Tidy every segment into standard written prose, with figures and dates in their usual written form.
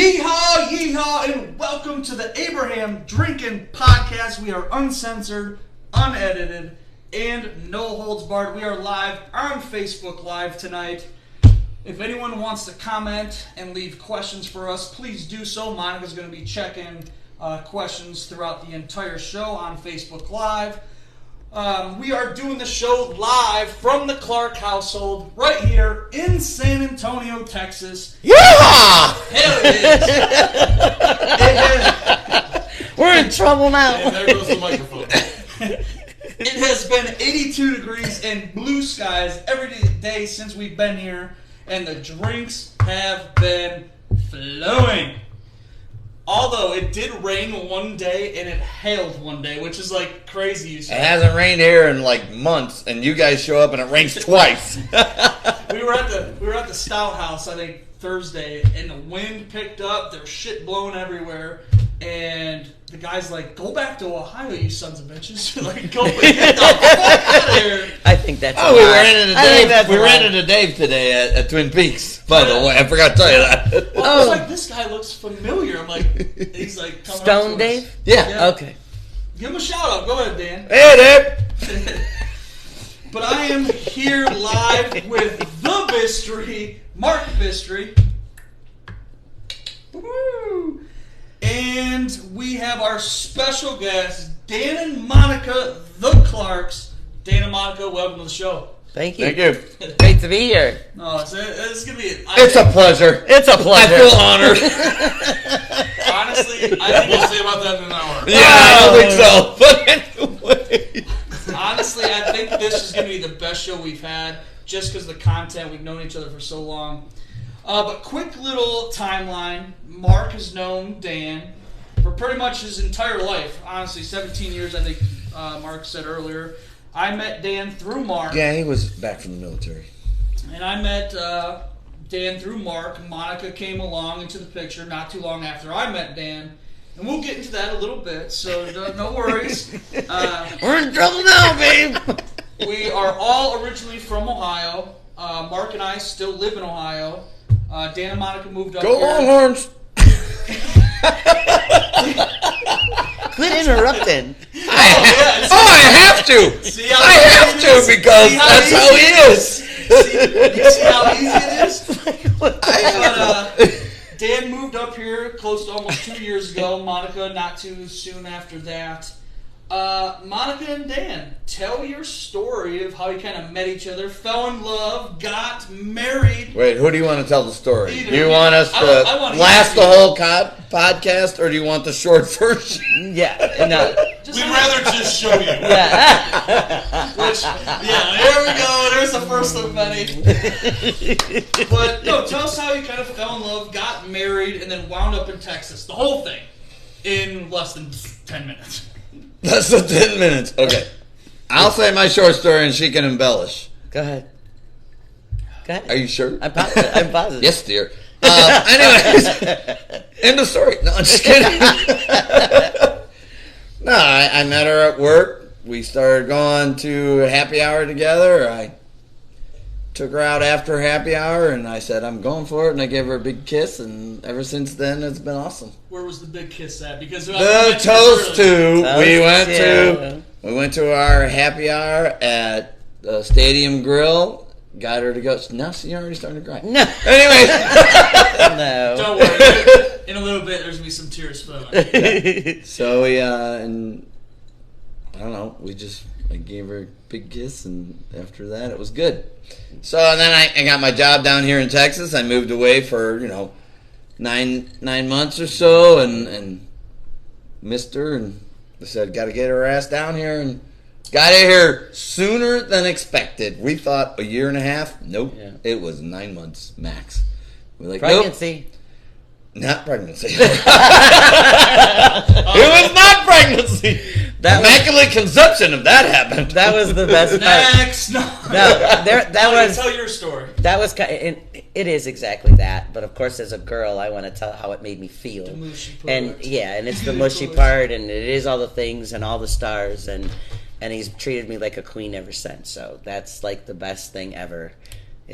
Yeehaw, yeehaw, and welcome to the Abraham Drinking Podcast. We are uncensored, unedited, and no holds barred. We are live on Facebook Live tonight. If anyone wants to comment and leave questions for us, please do so. Monica's going to be checking questions throughout the entire show on Facebook Live. We are doing the show live from the Clark household right here in San Antonio, Texas. Yeah! Hell it is. We're in trouble now. And there goes the microphone. It has been 82 degrees and blue skies every day since we've been here, and the drinks have been flowing. Although it did rain one day and it hailed one day, which is like crazy. It hasn't rained here in like months, and you guys show up and it rains twice. We were at the Stout House, I think Thursday, and the wind picked up. There was shit blowing everywhere, and the guy's like, "Go back to Ohio, you sons of bitches!" Like, go get the fuck out of here. I think that's. Oh, we ran into Dave. We ran into Dave today at Twin Peaks. By the way, I forgot to tell you that. Well, I was like, this guy looks familiar. I'm like, he's like coming Stone up to Dave. us. Yeah. Okay. Give him a shout out. Go ahead, Dan. Hey, Dave. But I am here live with the Bistry, Mark Bistry. Woo! And we have our special guests, Dan and Monica, the Clarks. Dan and Monica, welcome to the show. Thank you. Thank you. Great to be here. No, it's going to be... It's a pleasure. It's a pleasure. I feel honored. Honestly, I think We'll see about that in an hour. Yeah, I don't think so. But anyway. honestly, I think this is going to be the best show we've had, just because of the content. We've known each other for so long. But quick little timeline. Mark has known Dan for pretty much his entire life. Honestly, 17 years, I think Mark said earlier. I met Dan through Mark. Yeah, he was back from the military. And I met Dan through Mark. Monica came along into the picture not too long after I met Dan. And we'll get into that a little bit, so no worries. We're in trouble now, babe. We are all originally from Ohio. Mark and I still live in Ohio. Dan and Monica moved up Go here. Longhorns! Quit interrupting. I have to! See how I easy have it to is? because See that's easy how he it is! You see how easy it is? But, Dan moved up here close to almost 2 years ago. Monica not too soon after that. Monica and Dan, tell your story of how you kind of met each other, fell in love, got married. Wait, who do you want to tell the story? Either. Do you want us to I want to last hear the whole podcast, or do you want the short version? Yeah. No. Just We'd have- rather just show you. Yeah. Which, yeah, there we go. There's the first of many. But, no, tell us how you kind of fell in love, got married, and then wound up in Texas. The whole thing in less than 10 minutes. Less than 10 minutes. Okay. I'll say my short story and she can embellish. Go ahead. Go ahead. Are you sure? I'm positive. Yes, dear. Anyways, end of story. No, I'm just kidding. No, I met her at work. We started going to happy hour together. I took her out after happy hour, and I said, I'm going for it, and I gave her a big kiss, and ever since then, it's been awesome. Where was the big kiss at? Because I The mentioned this toast earlier. we went to our happy hour at the Stadium Grill. Got her to go. No, see, you're already starting to cry. No. Anyway. No. Don't worry. In a little bit, there's going to be some tears flowing. So we, and I don't know, I gave her a big kiss, and after that, it was good. So and then I got my job down here in Texas. I moved away for, 9 months or so, and missed her, and I said, got to get her ass down here, and got her here sooner than expected. We thought a year and a half. Nope. Yeah. It was 9 months max. We're like, Pregnancy. Nope. Not pregnancy. It was not pregnancy. Immaculate conception, if that happened. That was the best part. Next. No. Tell your story. That was it is exactly that, but of course, as a girl, I want to tell how it made me feel. The mushy part. And yeah, and it's the mushy part, and it is all the things and all the stars, and he's treated me like a queen ever since. So that's like the best thing ever.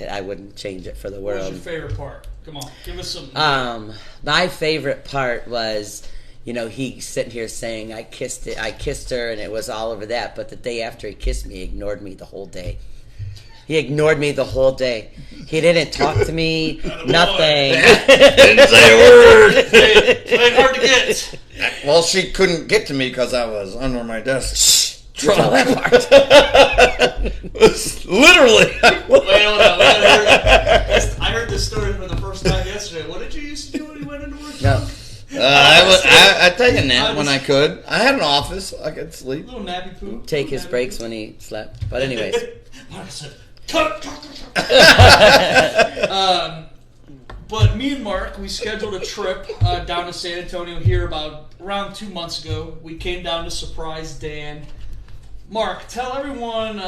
I wouldn't change it for the What was world. your favorite part? Come on, give us some. My favorite part was, he sitting here saying I kissed her, and it was all over that. But the day after he kissed me, he ignored me the whole day. He ignored me the whole day. He didn't talk to me, nothing. Didn't say a word. Played hard to get. Well, she couldn't get to me because I was under my desk. Shh, tell that part. Literally. Wait, hold on. I heard this story for the first time yesterday. What did you used to do when you went into work? No. I'd take a nap when I could. I had an office. I could A sleep. little nappy poop. Take his Nappy breaks poop. when he slept. But anyways. Mark said, cut. But me and Mark, we scheduled a trip down to San Antonio here around 2 months ago. We came down to surprise Dan. Mark, tell everyone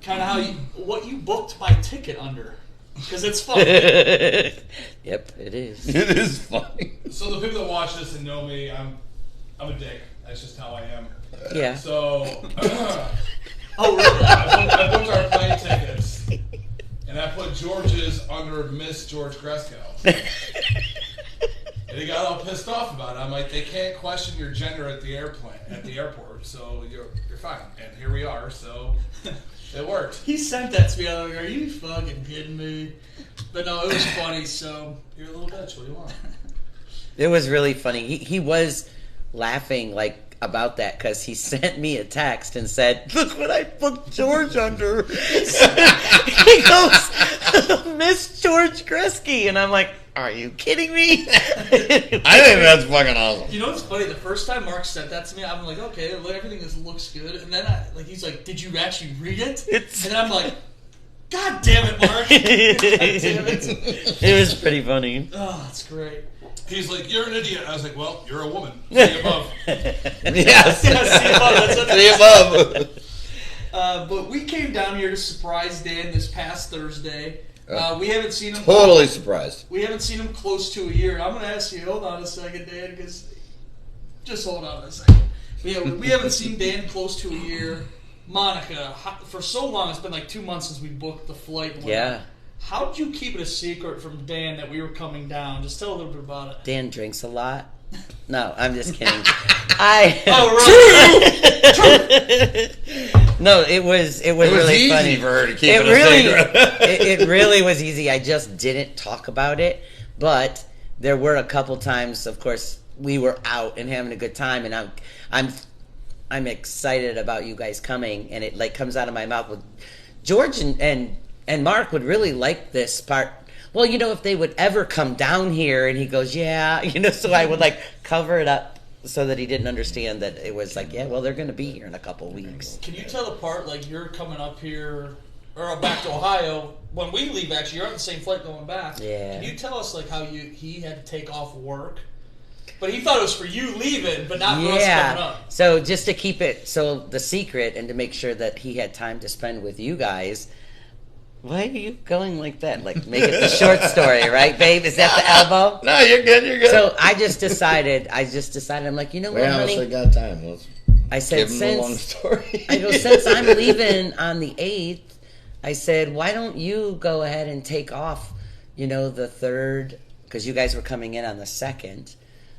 kind of what you booked my ticket under, because it's fun. Yep, it is. It is funny. So the people that watch this and know me, I'm a dick. That's just how I am. Yeah. So Oh, really? I booked our plane tickets, and I put George's under Miss George Gresko. And he got all pissed off about it. I'm like, they can't question your gender at the airport, so you're fine. And here we are, so it worked. He sent that to me. I was like, are you fucking kidding me? But no, it was funny, so. You're a little bitch. What do you want? It was really funny. He was laughing about that because he sent me a text and said, "Look what I booked George under." He goes, "Miss George Gretzky," and I'm like, "Are you kidding me?" I think that's fucking awesome. You know what's funny? The first time Mark sent that to me, I'm like, okay, everything looks good. And then he's like, did you actually read it? And then I'm like, God damn it, Mark. God damn it. It was pretty funny. Oh, that's great. He's like, you're an idiot. I was like, well, you're a woman. See above. Yes. See above. But we came down here to surprise Dan this past Thursday. We haven't seen him. Totally surprised. We haven't seen him close to a year. I'm going to ask you, hold on a second, Dan, because just hold on a second. We haven't seen Dan close to a year. Monica, for so long, it's been like 2 months since we booked the flight. Yeah. How did you keep it a secret from Dan that we were coming down? Just tell a little bit about it. Dan drinks a lot. No, I'm just kidding. No, it was really easy funny for her to keep it a secret. It really was easy. I just didn't talk about it, but there were a couple times. Of course, we were out and having a good time, and I'm excited about you guys coming, and it comes out of my mouth with George and Mark would really like this part. Well, if they would ever come down here, and he goes, yeah, so I would cover it up so that he didn't understand that it was yeah, well, they're going to be here in a couple weeks. Can you tell the part you're coming up here or back to Ohio when we leave? Actually, you're on the same flight going back. Yeah. Can you tell us how he had to take off work, but he thought it was for you leaving, but not for us coming up. So just to keep it the secret and to make sure that he had time to spend with you guys. Why are you going like that? Make it the short story, right, babe? Is that the elbow? No, you're good. You're good. So I just decided. I'm like, you know what, We honey? honestly got time. Let's I said, give him a long story. I go, since I'm leaving on the 8th, I said, why don't you go ahead and take off, the 3rd, because you guys were coming in on the 2nd.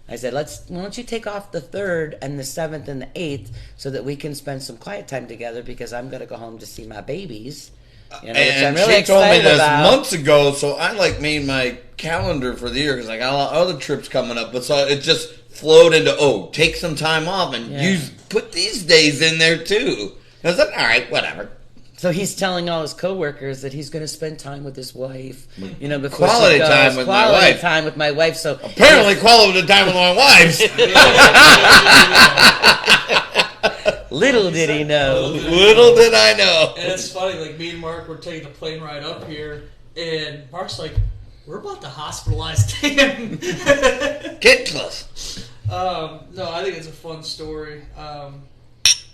I said, why don't you take off the 3rd and the 7th and the 8th so that we can spend some quiet time together because I'm going to go home to see my babies. Which I'm really she told me excited this about. months ago, so I made my calendar for the year because I got a lot of other trips coming up. But so it just flowed into take some time off and put these days in there too. I was like, all right, whatever. So he's telling all his coworkers that he's going to spend time with his wife. Before Quality she goes. time with my Quality wife. time with my wife. So Apparently, quality time with my wives. little did he know. Little did I know. And it's funny, me and Mark were taking the plane ride up here, and Mark's like, we're about to hospitalize Dan. Get close. No, I think it's a fun story.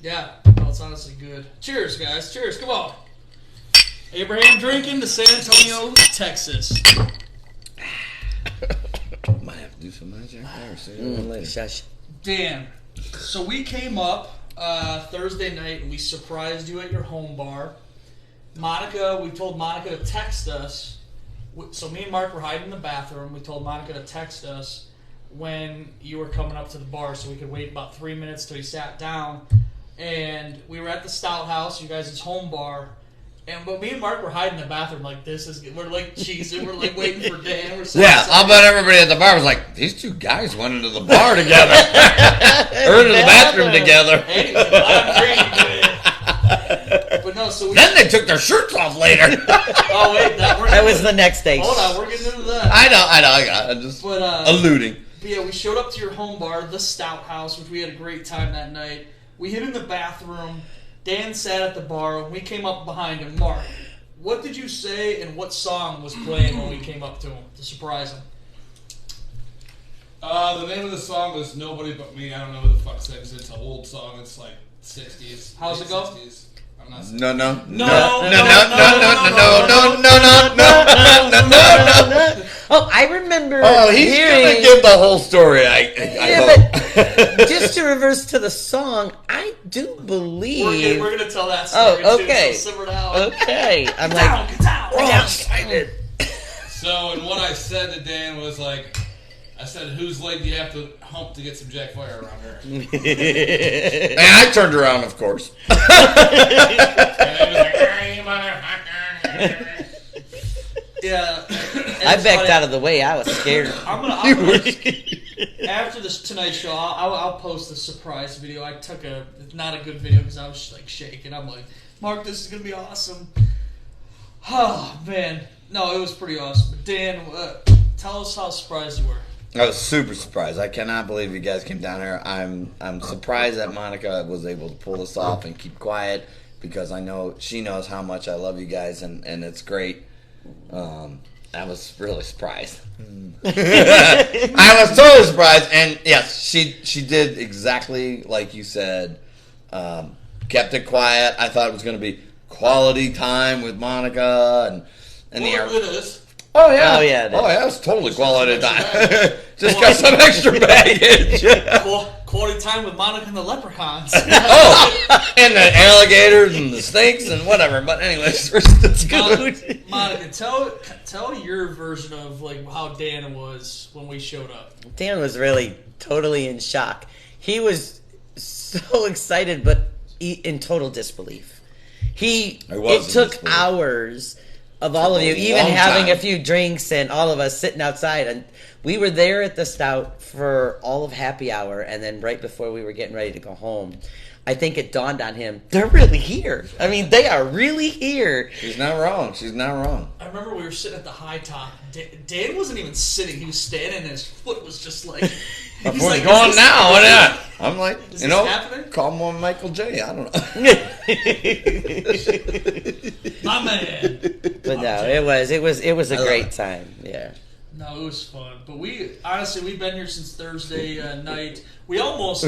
Yeah, no, it's honestly good. Cheers, guys. Cheers. Come on. Abraham drinking to San Antonio, Texas. Might have to do some magic there. See you later. Shush. Dan, so we came up Thursday night and we surprised you at your home bar. Monica, we told Monica to text us. So me and Mark were hiding in the bathroom. We told Monica to text us when you were coming up to the bar so we could wait about 3 minutes till he sat down. And we were at the Stout House, you guys' home bar. But me and Mark were hiding in the bathroom like this is. We're like cheesing. We're like waiting for Dan. We're Yeah, I'll bet everybody at the bar was like, these two guys went into the bar together. Or into the bathroom together. Anyway, but no, so we. Then they took their shirts off later. Oh wait, that was the next day. Hold on, we're getting into that. I know. I'm just alluding. But yeah, we showed up to your home bar, the Stout House, which we had a great time that night. We hid in the bathroom. Dan sat at the bar, and we came up behind him. Mark, what did you say, and what song was playing when we came up to him to surprise him? The name of the song was Nobody But Me. I don't know who the fuck sings it. It's an old song. It's like 60s. How's it go? 60s. I'm not No. Oh, I remember. Oh, he's gonna give the whole story. I hope. But just to reverse to the song, I do believe We're gonna tell that story. Oh, okay. Too, so simmer down. Okay, I'm Get like, down, get down. I'm excited. So, and what I said to Dan was like, I said, whose leg do you have to hump to get some Jack Fire around here? And I turned around, of course. And he was like, "Hey, motherfucker." Yeah. I backed out of the way. I was scared. I'm gonna after this Tonight Show, I'll post a surprise video. I took not a good video because I was like shaking. I'm like, Mark, this is gonna be awesome. Oh man, no, it was pretty awesome. But Dan, tell us how surprised you were. I was super surprised. I cannot believe you guys came down here. I'm surprised that Monica was able to pull this off and keep quiet because I know she knows how much I love you guys and it's great. I was really surprised. I was totally surprised, and yes, she did exactly like you said. Kept it quiet. I thought it was going to be quality time with Monica and the air. It is. Oh yeah, it it was totally quality time. Just got some extra baggage. Quality time with Monica and the leprechauns. Oh, and the alligators and the snakes and whatever. But anyways, it's good. Monica, tell your version of like how Dan was when we showed up. Dan was really totally in shock. He was so excited, but in total disbelief. It took hours of all of you, even having a few drinks and all of us sitting outside. And we were there at the Stout for all of happy hour, and then right before we were getting ready to go home, I think it dawned on him, they're really here. I mean, they are really here. She's not wrong. I remember we were sitting at the high top. Dan wasn't even sitting. He was standing, and his foot was just like... My foot's like, going now. Yeah. I'm like, happening? Call him Michael J. I don't know. My man. But no, it was a great time. Yeah. No, it was fun. But we've been here since Thursday night. We were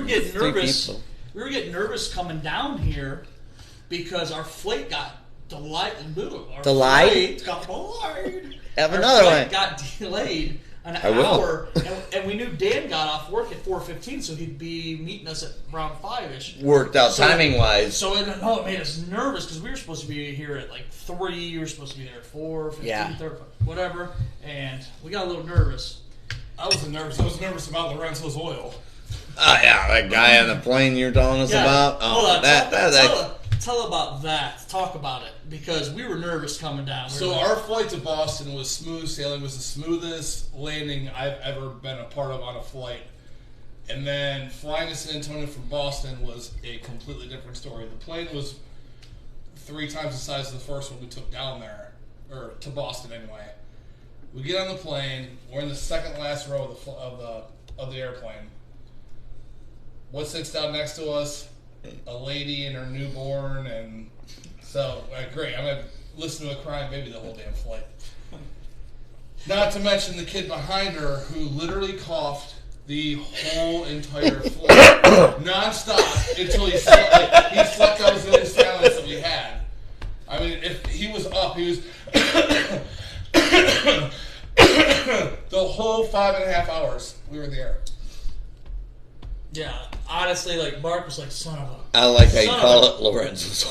getting nervous. We were getting nervous coming down here because our flight got delayed. Have another one. Got delayed an hour, and we knew Dan got off work at 4:15, so he'd be meeting us at around 5-ish. Worked out timing wise. So it made us nervous because we were supposed to be here at like 3. You were supposed to be there at 4, 15, 30, whatever, and we got a little nervous. I wasn't nervous. I was nervous about Lorenzo's oil. Oh yeah, that guy on the plane you're telling us about. Oh, hold on, tell about that. Talk about it because we were nervous coming down. So our flight to Boston was smooth sailing. It was the smoothest landing I've ever been a part of on a flight. And then flying to San Antonio from Boston was a completely different story. The plane was 3 times the size of the first one we took down there, or to Boston anyway. We get on the plane. We're in the second last row of the airplane. What sits down next to us? A lady and her newborn, and so great. I'm gonna listen to a crying baby the whole damn flight. Not to mention the kid behind her who literally coughed the whole entire flight, nonstop until he slept. He slept out the only silence that we had. I mean, if he was up, he was the whole 5.5 hours we were in the air. Yeah, honestly, like Mark was like, son of a. I like how you Son of call a- it Lorenzo's.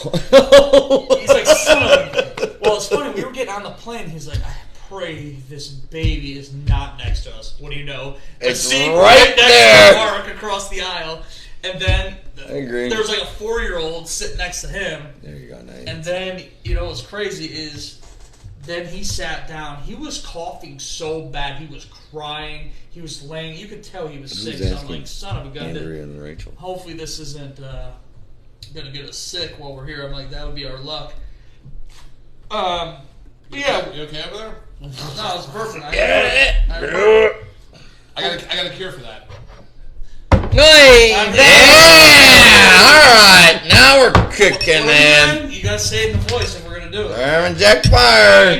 He's like, son of a. Well, it's funny. We were getting on the plane. He's like, I pray this baby is not next to us. What do you know? The It's seat right next there. to Mark across the aisle, and then I agree. there was like a 4-year-old sitting next to him. There you go, nice. And then, you know what's crazy is then he sat down. He was coughing so bad. He was crying. He was laying. You could tell he was sick. So I'm asking? like, son of a gun. Andrea and Rachel. Hopefully this isn't going to get us sick while we're here. I'm like, that would be our luck. Yeah. You okay over there? No, it's perfect. I got a cure for that. Hey, Yeah! Alright, now we're cooking, man. You got to say it in the voice if we're going to do it. Aaron Jack Fire.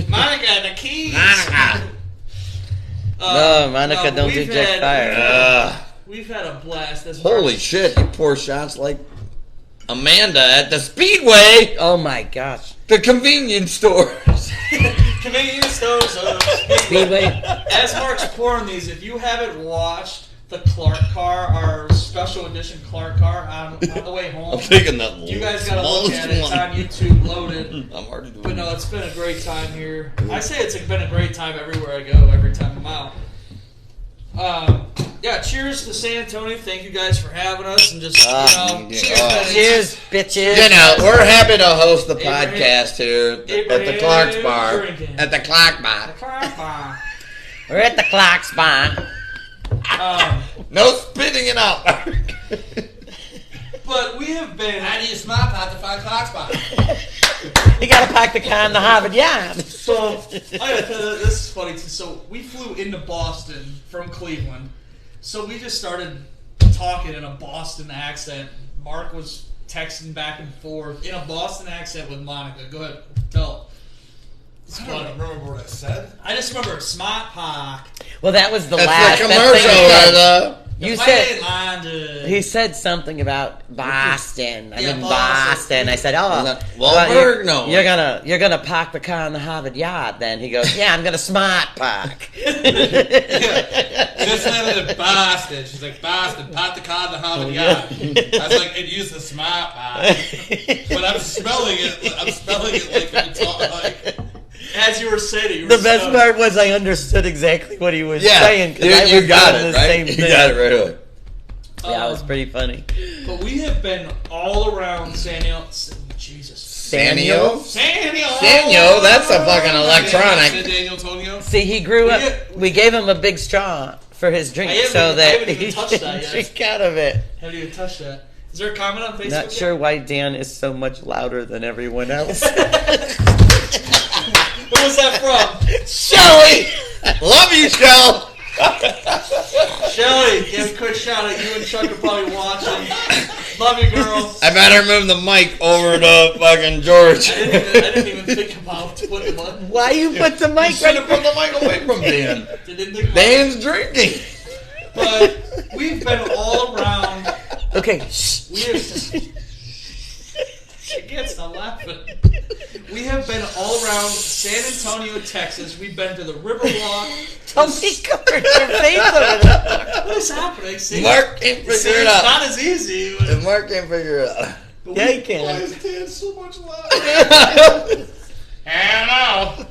Monica, the keys. No, Monica, don't do we've Jack Fire. We've had a blast. This Holy shit, you pour shots like Amanda at the Speedway, Oh my gosh. the convenience stores. Convenience stores. Speedway. As Mark's pouring these, if you haven't watched the Clark car, our special edition Clark car on the way home, I'm taking that you guys gotta look smallest at it. It's one. on YouTube loaded. I'm already doing But no, it's been a great time here. I say it's been a great time everywhere I go, every time I'm out. Yeah, cheers to San Antonio. Thank you guys for having us and just, Cheers, bitches. You know, we're happy to host the Abraham- podcast here at the Abraham Clark's Bar. drinking. At the Clark Bar. We're at the CLARKS bar. No spitting it out. But we have been. How do you smart pot to find clock spot? You gotta pack the car in the Harvard Yard. So, I gotta tell you, this is funny too. So, we flew into Boston from Cleveland. So, we just started talking in a Boston accent. Mark was texting back and forth in a Boston accent with Monica. Go ahead, tell. It's I don't funny. remember what I said. I just remember Smart Park. Well, that was the That's last. the that commercial thing where said- the... You The said plane landed. he said something about Boston. I'm Yeah, in Boston. Boston. I said, "Oh, Wahlberg? well, No. You're gonna park the car in the Harvard Yard." Then he goes, "Yeah, I'm gonna smart park." Just landed in Boston. She's like, Boston, pot the car in the Harvard Yard. I was like, it used the smart pot. But I'm spelling it like I'm talking like. As you were saying it, you were The best stoned. part was I understood exactly what he was Yeah, saying. 'Cause I you was got doing it, the right? same You thing. got it right away. Yeah, it was pretty funny. But we have been all around Jesus. Sanyo? Sanyo! Sanyo, that's a fucking electronic. Daniel Tonio. See, he grew up. We- We gave him a big straw for his drink I haven't so even- I that haven't even he touched can that yet. drink out of it. Haven't even touched that. Is there a comment on Facebook? Not yet? sure why Dan is so much louder than everyone else. Where was that from? Shelly! Love you, Shell! Shelly, give a quick shout out. You and Chuck are probably watching. Love you, girl. I better move the mic over to fucking George. I didn't even think about putting the mic. Why you put the mic Should right? have put the mic away from Dan. Didn't think about it. Dan's drinking. But we've been all around. Okay, shh. We have. She can't stop laughing. We have been all around San Antonio, Texas. We've been to the Riverwalk. Don't be covering your face over there. What is happening? See, Mark can't figure see, it it's out. not as easy. And Mark can't figure it out. But Yeah, we- you Why can. is Dan so much louder? I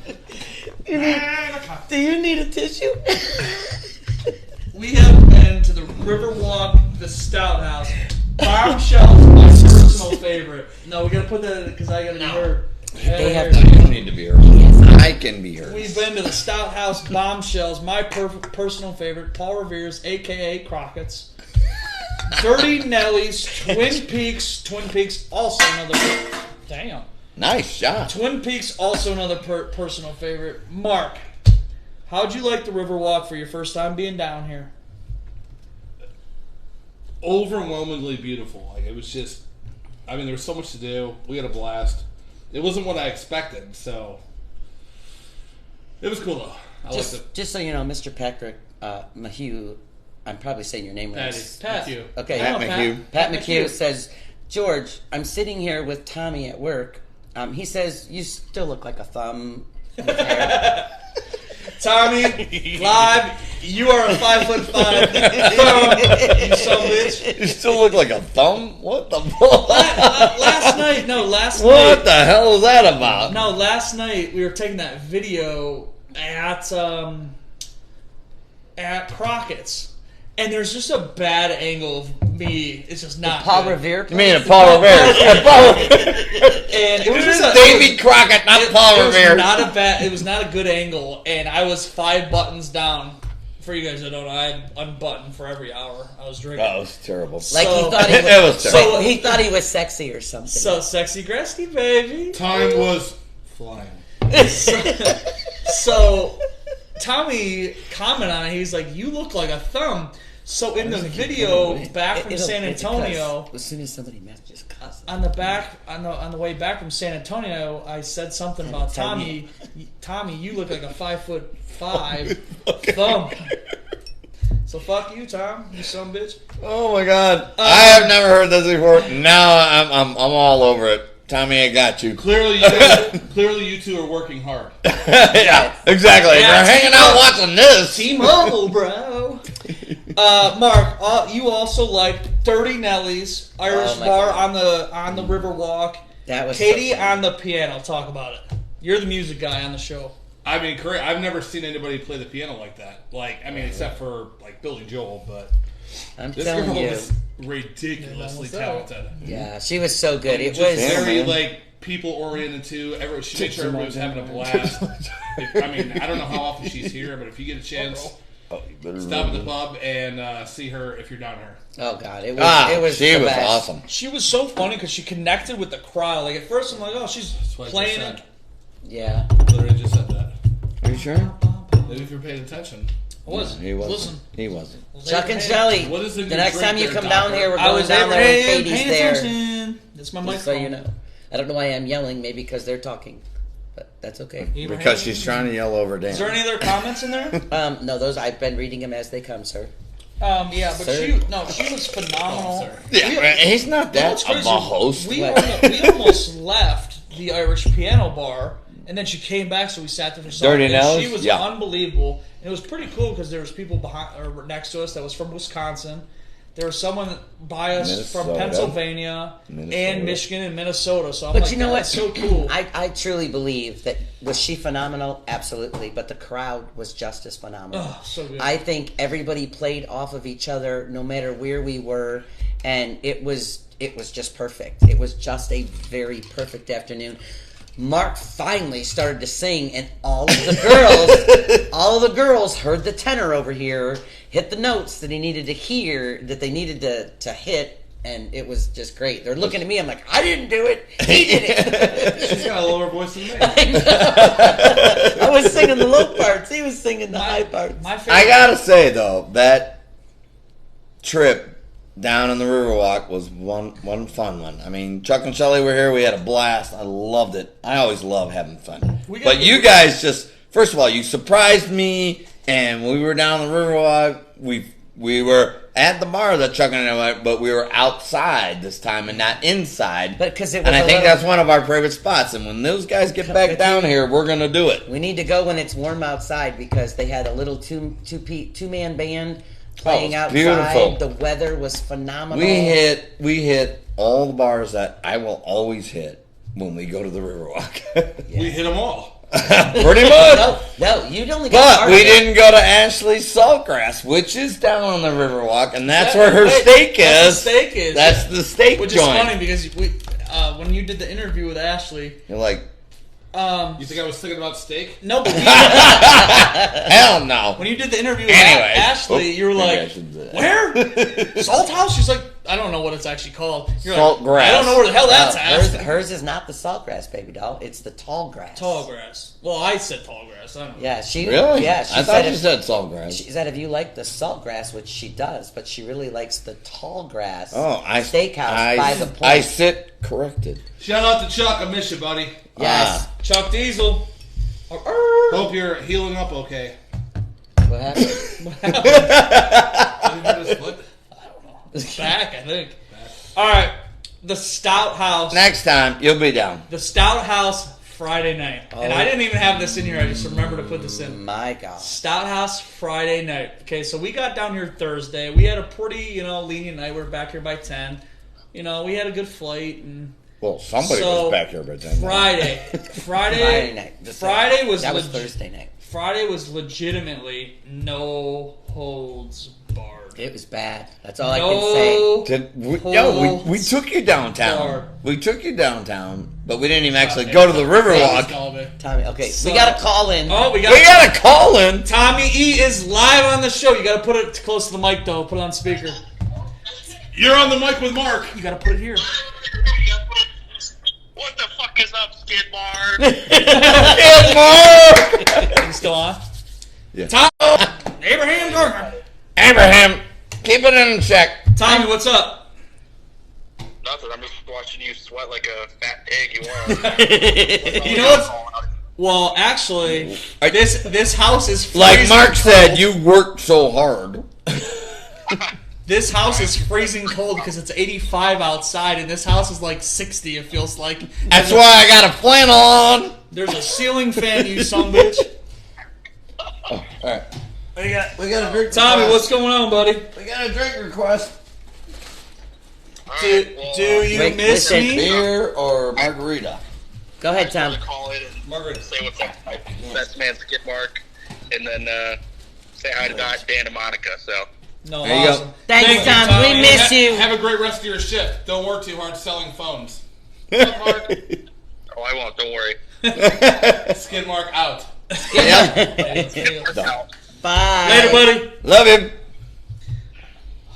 Do you need a tissue? We have been to the Riverwalk, the Stout House, Bombshell, my personal favorite. No, we gotta put that in because I gotta be heard. They have You don't need to be heard. I can be heard. We've been to the Stout House Bombshells, my personal favorite, Paul Revere's, a.k.a. Crockett's. Dirty Nelly's, Twin Peaks, also another. Damn. Nice shot. Twin Peaks, also another personal favorite. Mark, how'd you like the Riverwalk for your first time being down here? Overwhelmingly beautiful. Like it was just, I mean, there was so much to do. We had a blast. It wasn't what I expected, so it was cool though. I liked it. Just so you know, Mr. Patrick Mahue, I'm probably saying your name right. Matthew. Okay, Pat McHugh. Pat McHugh says, George, I'm sitting here with Tommy at work. He says, you still look like a thumb. Tommy, live. You are a 5'5" thumb, you son of a bitch. You still look like a thumb? What the fuck? Last night, What the hell is that about? No, last night we were taking that video at Crockett's. And there's just a bad angle of me. It's just not Paul good. Revere. You mean Paul Revere? And it was just Davy Crockett, not Paul Revere. It was not a good angle, and I was 5 buttons down. For you guys that don't know, I unbuttoned for every hour I was drinking. That was terrible. Like he So- thought he was, It was terrible. he thought he was sexy or something. So sexy Gresty, baby. Time was flying. So Tommy commented on it. He's like, "You look like a thumb." So in the video back from San Antonio, as soon as somebody messages cuss. on the way back from San Antonio, I said something about Tommy. Tommy, you look like a 5'5" thumb. So fuck you, Tom. You son of a bitch. Oh my god. I have never heard this before. Now I'm all over it. Tommy, I got you. Clearly, you two are working hard. Yeah, exactly. Yeah, We're hanging out watching this. T-Mobile, bro. Mark, you also liked Dirty Nellie's Irish Oh, my bar God. on the Riverwalk. That was Katie so funny. on the piano. Talk about it. You're the music guy on the show. I mean, correct. I've never seen anybody play the piano like that. Like, I mean, except for like Billy Joel, but I'm this telling girl you. is ridiculously talented. Yeah, she was so good. It Just was very man. like people oriented too. She made sure everybody was having a blast. I mean, I don't know how often she's here, but if you get a chance, Oh, you better stop at the remember. pub and see her if you're down here. oh god, it was she the was best. awesome. She was so funny because she connected with the crowd. Like at first, I'm like, oh, she's what I just playing said. it. Yeah. Literally just said that. Are you sure? Maybe if you're paying attention. I wasn't. He wasn't. Listen. He wasn't. Chuck and Shelly. What is in The your next drink time you there, come down Doctor? here, we're I going was down there and Katie's paying there. attention. That's my Just microphone. so you know. I don't know why I'm yelling, maybe because they're talking. But that's okay. Because she's trying to yell over Dan. Is there any other comments in there? No, those I've been reading them as they come, sir. Yeah, but Sir? she was phenomenal. Oh, sir. Yeah, he's not You know that what's of crazy? a host. We almost left the Irish piano bar, and then she came back, so we sat there for some. Dirty and Nell's? She was Yeah. unbelievable, and it was pretty cool because there was people behind or next to us that was from Wisconsin. There was someone by us from Minnesota. Pennsylvania Minnesota. and Michigan and Minnesota. So I'm But like, you know what? that's so cool. I truly believe that was she phenomenal? Absolutely. But the crowd was just as phenomenal. Oh, so good. I think everybody played off of each other no matter where we were, and it was just perfect. It was just a very perfect afternoon. Mark finally started to sing, and all of the girls heard the tenor over here, hit the notes that he needed to hear, that they needed to hit, and it was just great. They're looking at me. I'm like, I didn't do it. He did it. She's got a lower voice than me. I was singing the low parts. He was singing the high parts. My favorite. I gotta say though, that trip down on the Riverwalk was one fun one. I mean, Chuck and Shelly were here. We had a blast. I loved it. I always love having fun. But you guys just, first of all, you surprised me. And when we were down the Riverwalk, we were at the bar that Chuck and I went, but we were outside this time and not inside. But 'cause it was and I a think little- that's one of our favorite spots. And when those guys get back down here, we're gonna do it. We need to go when it's warm outside because they had a little two-man band playing outside. beautiful. The weather was phenomenal. We hit all the bars that I will always hit when we go to the Riverwalk. We hit them all. Pretty much. No, you'd only got But we didn't go to Ashley's Saltgrass, which is down on the Riverwalk, and that's That- where her wait, steak that's is. the steak is. That's the steak Which joint. is funny because when you did the interview with Ashley, You're like, You think I was thinking about steak? no, but hell no. when you did the interview with Anyways. Ashley, you were Maybe I like, shouldn't say that. "Where? Salt House?" She's like, "I don't know what it's actually called." You're Saltgrass. Like, I don't know where the hell that's at. hers is not the saltgrass, baby doll. It's the tall grass. Tall grass. Well, I said tall grass. I don't know. Yeah, she. Really? Yeah, she I said thought you if- said Saltgrass. She said if you like the saltgrass, which she does, but she really likes the tall grass. Oh, steakhouse by the point. I sit corrected. Shout out to Chuck. I miss you, buddy. Yes. Chuck Diesel. Hope you're healing up okay. What happened? Did he hurt his foot? Back, I think. All right, the Stout House. Next time, you'll be down. The Stout House Friday night. And I didn't even have this in here. I just remembered to put this in. My God. Stout House Friday night. Okay, so we got down here Thursday. We had a pretty, lenient night. We were back here by 10. We had a good flight. And Well, somebody was back here by 10. Friday night. Friday was that was Thursday night. Friday was legitimately no holds barred. It was bad. That's all I can say. We took you downtown. Barred. We took you downtown, but we didn't even actually go to the Riverwalk. Tommy, okay, we got to call in. Oh, we got a call in. Tommy E is live on the show. You got to put it close to the mic, though. Put it on speaker. You're on the mic with Mark. You got to put it here. What the fuck is up, Skid Mark? Skid Mark! You still on? Yeah. Tom, Abraham Gardner. Abraham, keep it in check. Tommy, what's up? Nothing. I'm just watching you sweat like a fat pig. You are. You know what's... Well, actually, this house is freezing Like Mark cold. said, you worked so hard. This house is freezing cold because it's 85 outside, and this house is like 60, it feels like. That's why I got a flannel on. There's a ceiling fan, you son bitch. All right. We got a drink Tommy, what's going on, buddy? We got a drink request. Do you Wait, miss listen. me? Beer or margarita? Go ahead, I just Tom. want to call in and Margaret. say what's up, my best man Skid Mark, and then say hi to Dan and Monica. So. No, There you awesome. go. Thanks, Thank you, Tom. Tommy. We miss you. Have a great rest of your shift. Don't work too hard selling phones. What's up, Mark? Oh, I won't. Don't worry. Skid Mark out. Yeah. Skid Mark out. Bye. Later, buddy. Love him.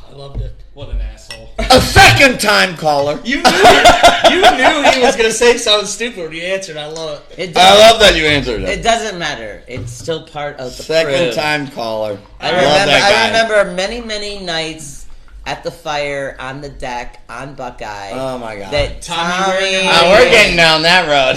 I loved it. What an asshole. A second time caller. You knew he was going to say something stupid when he answered. I love it. It I doesn't, love that you answered it it. doesn't matter. It's still part of the Second crew. time caller. I love remember. that guy. I remember many, many nights at the fire, on the deck, on Buckeye. Oh my God. That Tommy wearing Oh, we're getting down that road.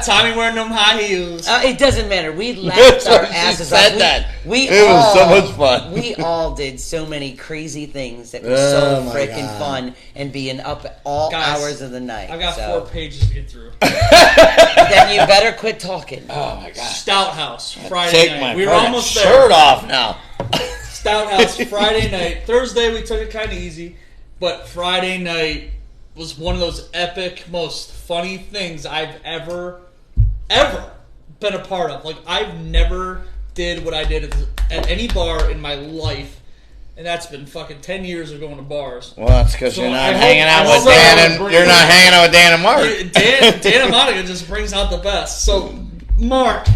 Tommy wearing them high heels. It doesn't matter. We laughed So our she asses said off. that. We It was so all- much fun. We all did so many crazy things that were Oh so my freaking God. fun, and being up at all Guys, hours of the night. I've got so. 4 pages to get through. Then you better quit talking. Oh my God. Stout House, Friday Take night. my We were fucking almost there. shirt off now. Stout House Friday night. Thursday we took it kind of easy, but Friday night was one of those epic, most funny things I've ever been a part of. Like, I've never did what I did at any bar in my life, and that's been fucking 10 years of going to bars. Well, that's because So you're I not hope- hanging out I with hope Dan everyone and you're not hanging out with Dan and Mark. Dan and Monica just brings out the best. So, Mark,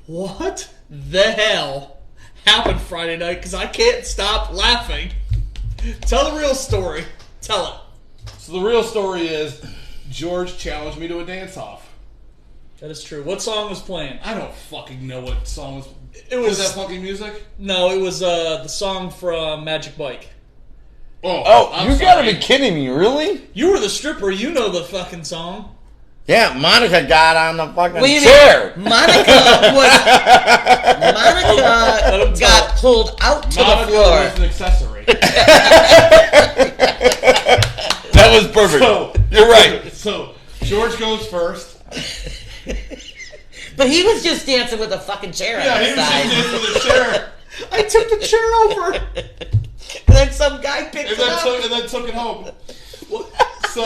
what the hell happened Friday night? Because I can't stop laughing. Tell the real story. Tell it. So the real story is George challenged me to a dance-off. That is true. What song was playing? I don't fucking know what song was. It was that fucking music? No, it was the song from Magic Mike. Oh, I'm you gotta sorry. be kidding me, really? You were the stripper. You know the fucking song. Yeah, Monica got on the fucking What do you chair. mean? Monica got pulled out to Monica the floor. was an accessory. That was perfect. So- You're right. So George goes first. But he was just dancing with a fucking chair Yeah, he was just outside. dancing with a chair. I took the chair over. And then some guy picks And it up. then took it home. So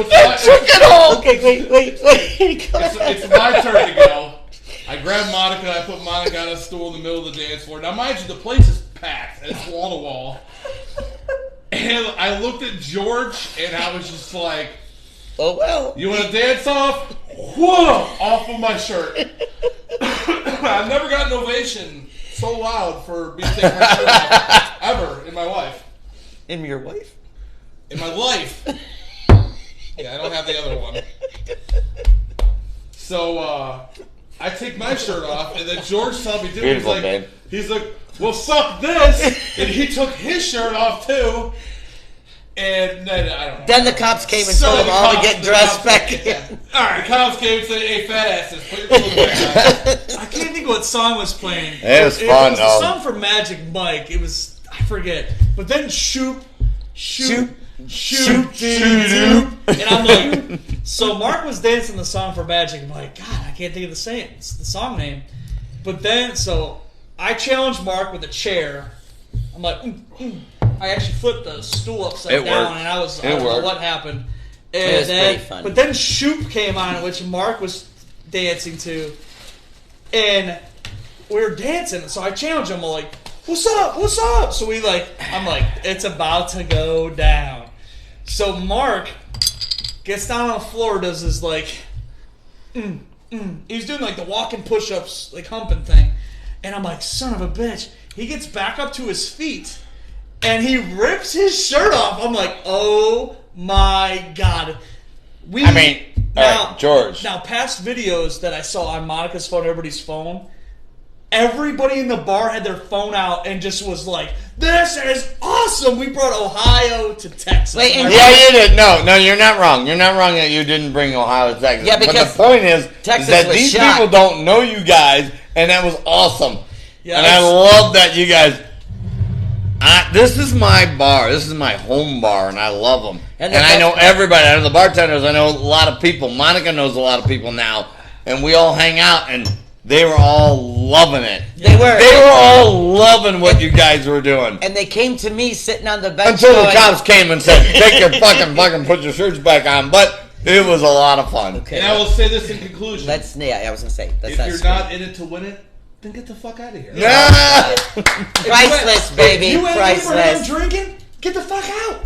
it's Okay, wait. Go ahead. it's my turn to go. I grab Monica, I put Monica on a stool in the middle of the dance floor. Now, mind you, the place is packed. It's wall to wall. And I looked at George, and I was just like, Oh, well. you want to dance off? Whoa! Off of my shirt. I've never gotten an ovation so loud for me taking my shirt off ever in my life. And your wife? In my life. Yeah, I don't have the other one. So, I take my shirt off, and then George tells me, dude, Beautiful, babe. he's like, well, suck this! And he took his shirt off, too. And then, I don't know. Then the cops came and So told them the all to cops- get dressed the back cops- in. Alright, the cops came and said, hey, fat asses, put your clothes back on. I can't think what song was playing. It was fun, It was though. the song from Magic Mike. It was, I forget. But then Shoop shoot, shoot. And I'm like, so Mark was dancing the song for Magic. I'm like, God, I can't think of the song name. But then, so I challenged Mark with a chair. I'm like, I actually flipped the stool upside down, and I don't know what happened. And it was pretty funny. But then Shoop came on, which Mark was dancing to, and we were dancing. So I challenged him. I'm like, what's up? What's up? So I'm like, it's about to go down. So Mark gets down on the floor, does his he's doing like the walking push-ups, like humping thing. And I'm like, son of a bitch. He gets back up to his feet, and he rips his shirt off. I'm like, oh my God. All right, George. Now, past videos that I saw on Monica's phone, everybody's phone, everybody in the bar had their phone out and just was like, this is awesome. We brought Ohio to Texas. Wait, Yeah, you did. No, you're not wrong. You're not wrong that you didn't bring Ohio to Texas. Yeah, because but the point is that these shocked. people don't know you guys, and that was awesome. Yeah, and I love that you guys... this is my bar. This is my home bar, and I love them. And I know everybody. I know the bartenders. I know a lot of people. Monica knows a lot of people now. And we all hang out, and they were all loving it. They were all loving what you guys were doing. And they came to me sitting on the bench. Until the cops came and said, take your fucking put your shirts back on. But it was a lot of fun. Okay. And I will say this in conclusion. I was going to say. If you're not in it to win it, then get the fuck out of here. Yeah. Priceless, baby. You ain't Priceless. drinking? Get the fuck out.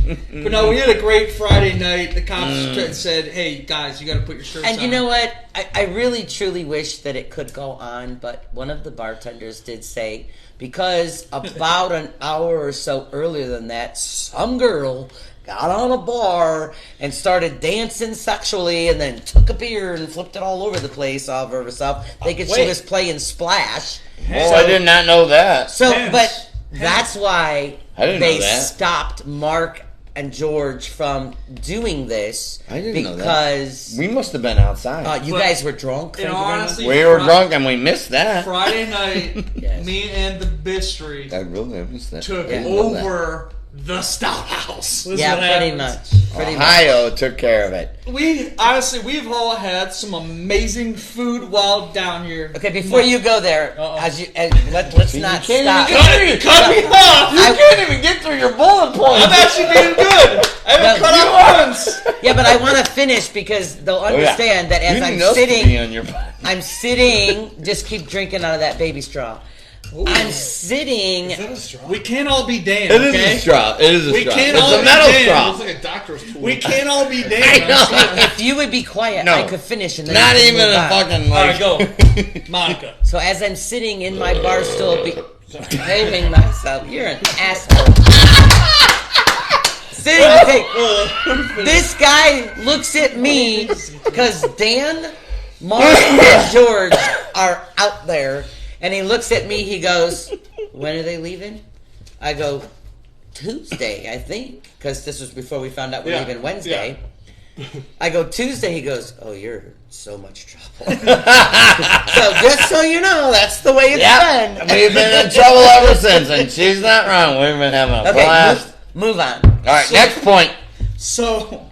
But no, we had a great Friday night. The cops said, hey, guys, you got to put your shirts on. And you know what? I really, truly wish that it could go on, but one of the bartenders did say, because about an hour or so earlier than that, some girl got on a bar and started dancing sexually and then took a beer and flipped it all over the place all over herself. Thinking she was playing Splash. Oh, I did not know that. So, but that's why I didn't they know that. stopped Mark and George from doing this. I didn't know that. Because We must have been outside. you guys were drunk. And honestly, We were drunk and we missed that. Friday night, Yes. me and the Bistry I really missed that. took I didn't know that. over the Stout House. Was Yeah, what pretty happened. much. Pretty much. Ohio took care of it. We've all had some amazing food while down here. Okay, before you go there, let's not can't stop. even Cut me off! You can't even get through your bullet points. I'm actually being good. I haven't cut off once. Yeah, but I want to finish because they'll understand that as You I'm need us to be sitting, on your I'm sitting. Just keep drinking out of that baby straw. I'm sitting. Is that a straw? We can't all be Dan, It okay? is a straw. It is a We straw. can't It's all a be metal damned. It straw. looks like a doctor's tool. We can't all be Dan. I know. If you would be quiet, No. I could finish and then Not you could even move a on. fucking All right, like. go. Monica. So as I'm sitting in my bar stool, behaving myself, you're an asshole. This guy looks at me because Dan, Mark, and George are out there, and he looks at me. He goes, "When are they leaving?" I go, "Tuesday, I think," because this was before we found out we're leaving Wednesday. I go, "Tuesday." He goes, "Oh, you're in so much trouble." So just so you know, that's the way it's been. We've been in trouble ever since, and she's not wrong. We've been having a blast. Move on. All right, next point. So,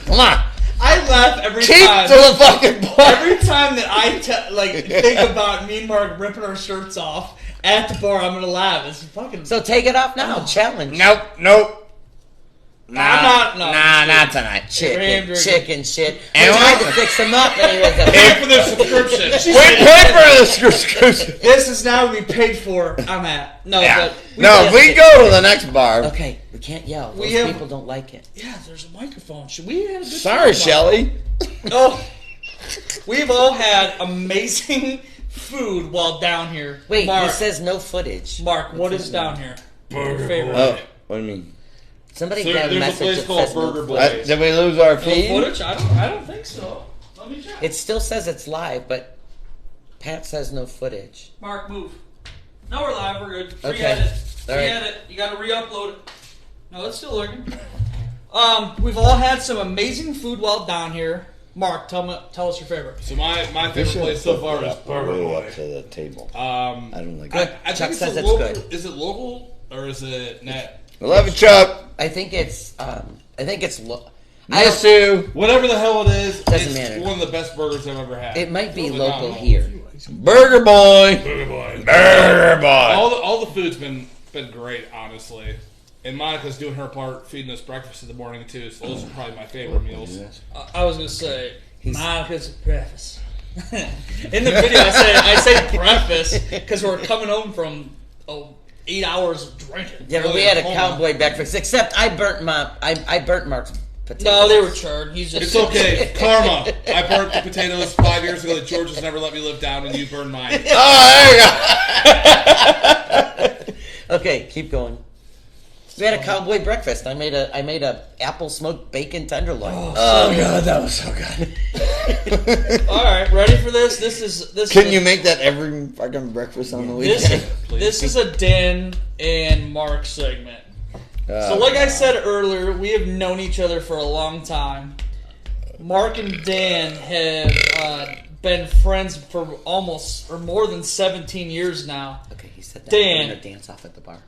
Come on. I laugh every Keep time. to the fucking point. Every time that I think about me and Mark ripping our shirts off at the bar, I'm gonna laugh. It's fucking. So take it off now. Challenge. Nope. I'm not. Not tonight. Chicken shit. And I tried what? to fix him up, and he was Pay for the subscription. We pay for the subscription. This is now to be paid for. I'm at. No, Yeah. but We go to the next bar. Okay, we can't yell. Those We have- people don't like it. Yeah, there's a microphone. Should we have a good Sorry, time about Shelly. it? Oh, we've all had amazing food while down here. Wait, Mark, this says no footage. Mark, what is down here? Your favorite. Oh, what do you mean? Somebody So got a there's a message place that called says Burger no Blaze. footage. Did we lose our No feed? footage? I don't think so. Let me check. It still says it's live, but Pat says no footage. Mark, move. No, we're live. We're good. Okay. Re-edit. All right. Re-edit. You got to re-upload it. No, it's still working. We've all had some amazing food while down here. Mark, tell us your favorite. So my favorite place so far is Burger way up Boy. to the table. I don't like Good. I Chuck think says it's it's local. good. Is it local or is it net? I love you, Chuck. I think it's. Miss you. Whatever the hell it is, Doesn't it's matter. one of the best burgers I've ever had. It might be Phenomenal. local here. Burger boy. Burger boy. Burger boy. All the food's been great, honestly. And Monica's doing her part, feeding us breakfast in the morning too. So those are probably my favorite meals. I was gonna say Monica's breakfast. In the video, I say breakfast because we're coming home from 8 hours of drinking. Yeah, but we had a cowboy breakfast. Except I burnt Mark's potatoes. No, they were charred. He's just It's okay, karma. I burnt the potatoes 5 years ago that George has never let me live down, and you burned mine. Oh, there you go. Okay, keep going. We had a cowboy breakfast. I made a apple smoked bacon tenderloin. Oh god, that was so good. All right, ready for this? This Can is you make that every fucking breakfast on the weekend? this is a Dan and Mark segment. So, like I said earlier, we have known each other for a long time. Mark and Dan have been friends for almost or more than 17 years now. Okay, he said that. Dan. We're gonna dance off at the bar.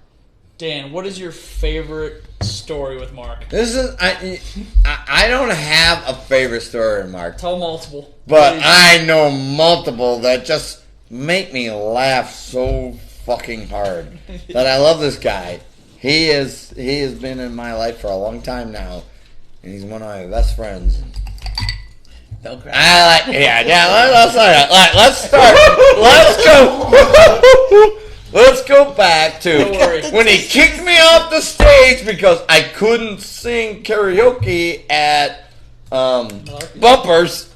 Dan, what is your favorite story with Mark? This is I don't have a favorite story, Mark, Tell multiple. but Please. I know multiple that just make me laugh so fucking hard that I love this guy. He has been in my life for a long time now, and he's one of my best friends. Don't cry. Let's start. Let's go back Don't worry. to when he kicked me off the stage because I couldn't sing karaoke at Bumpers.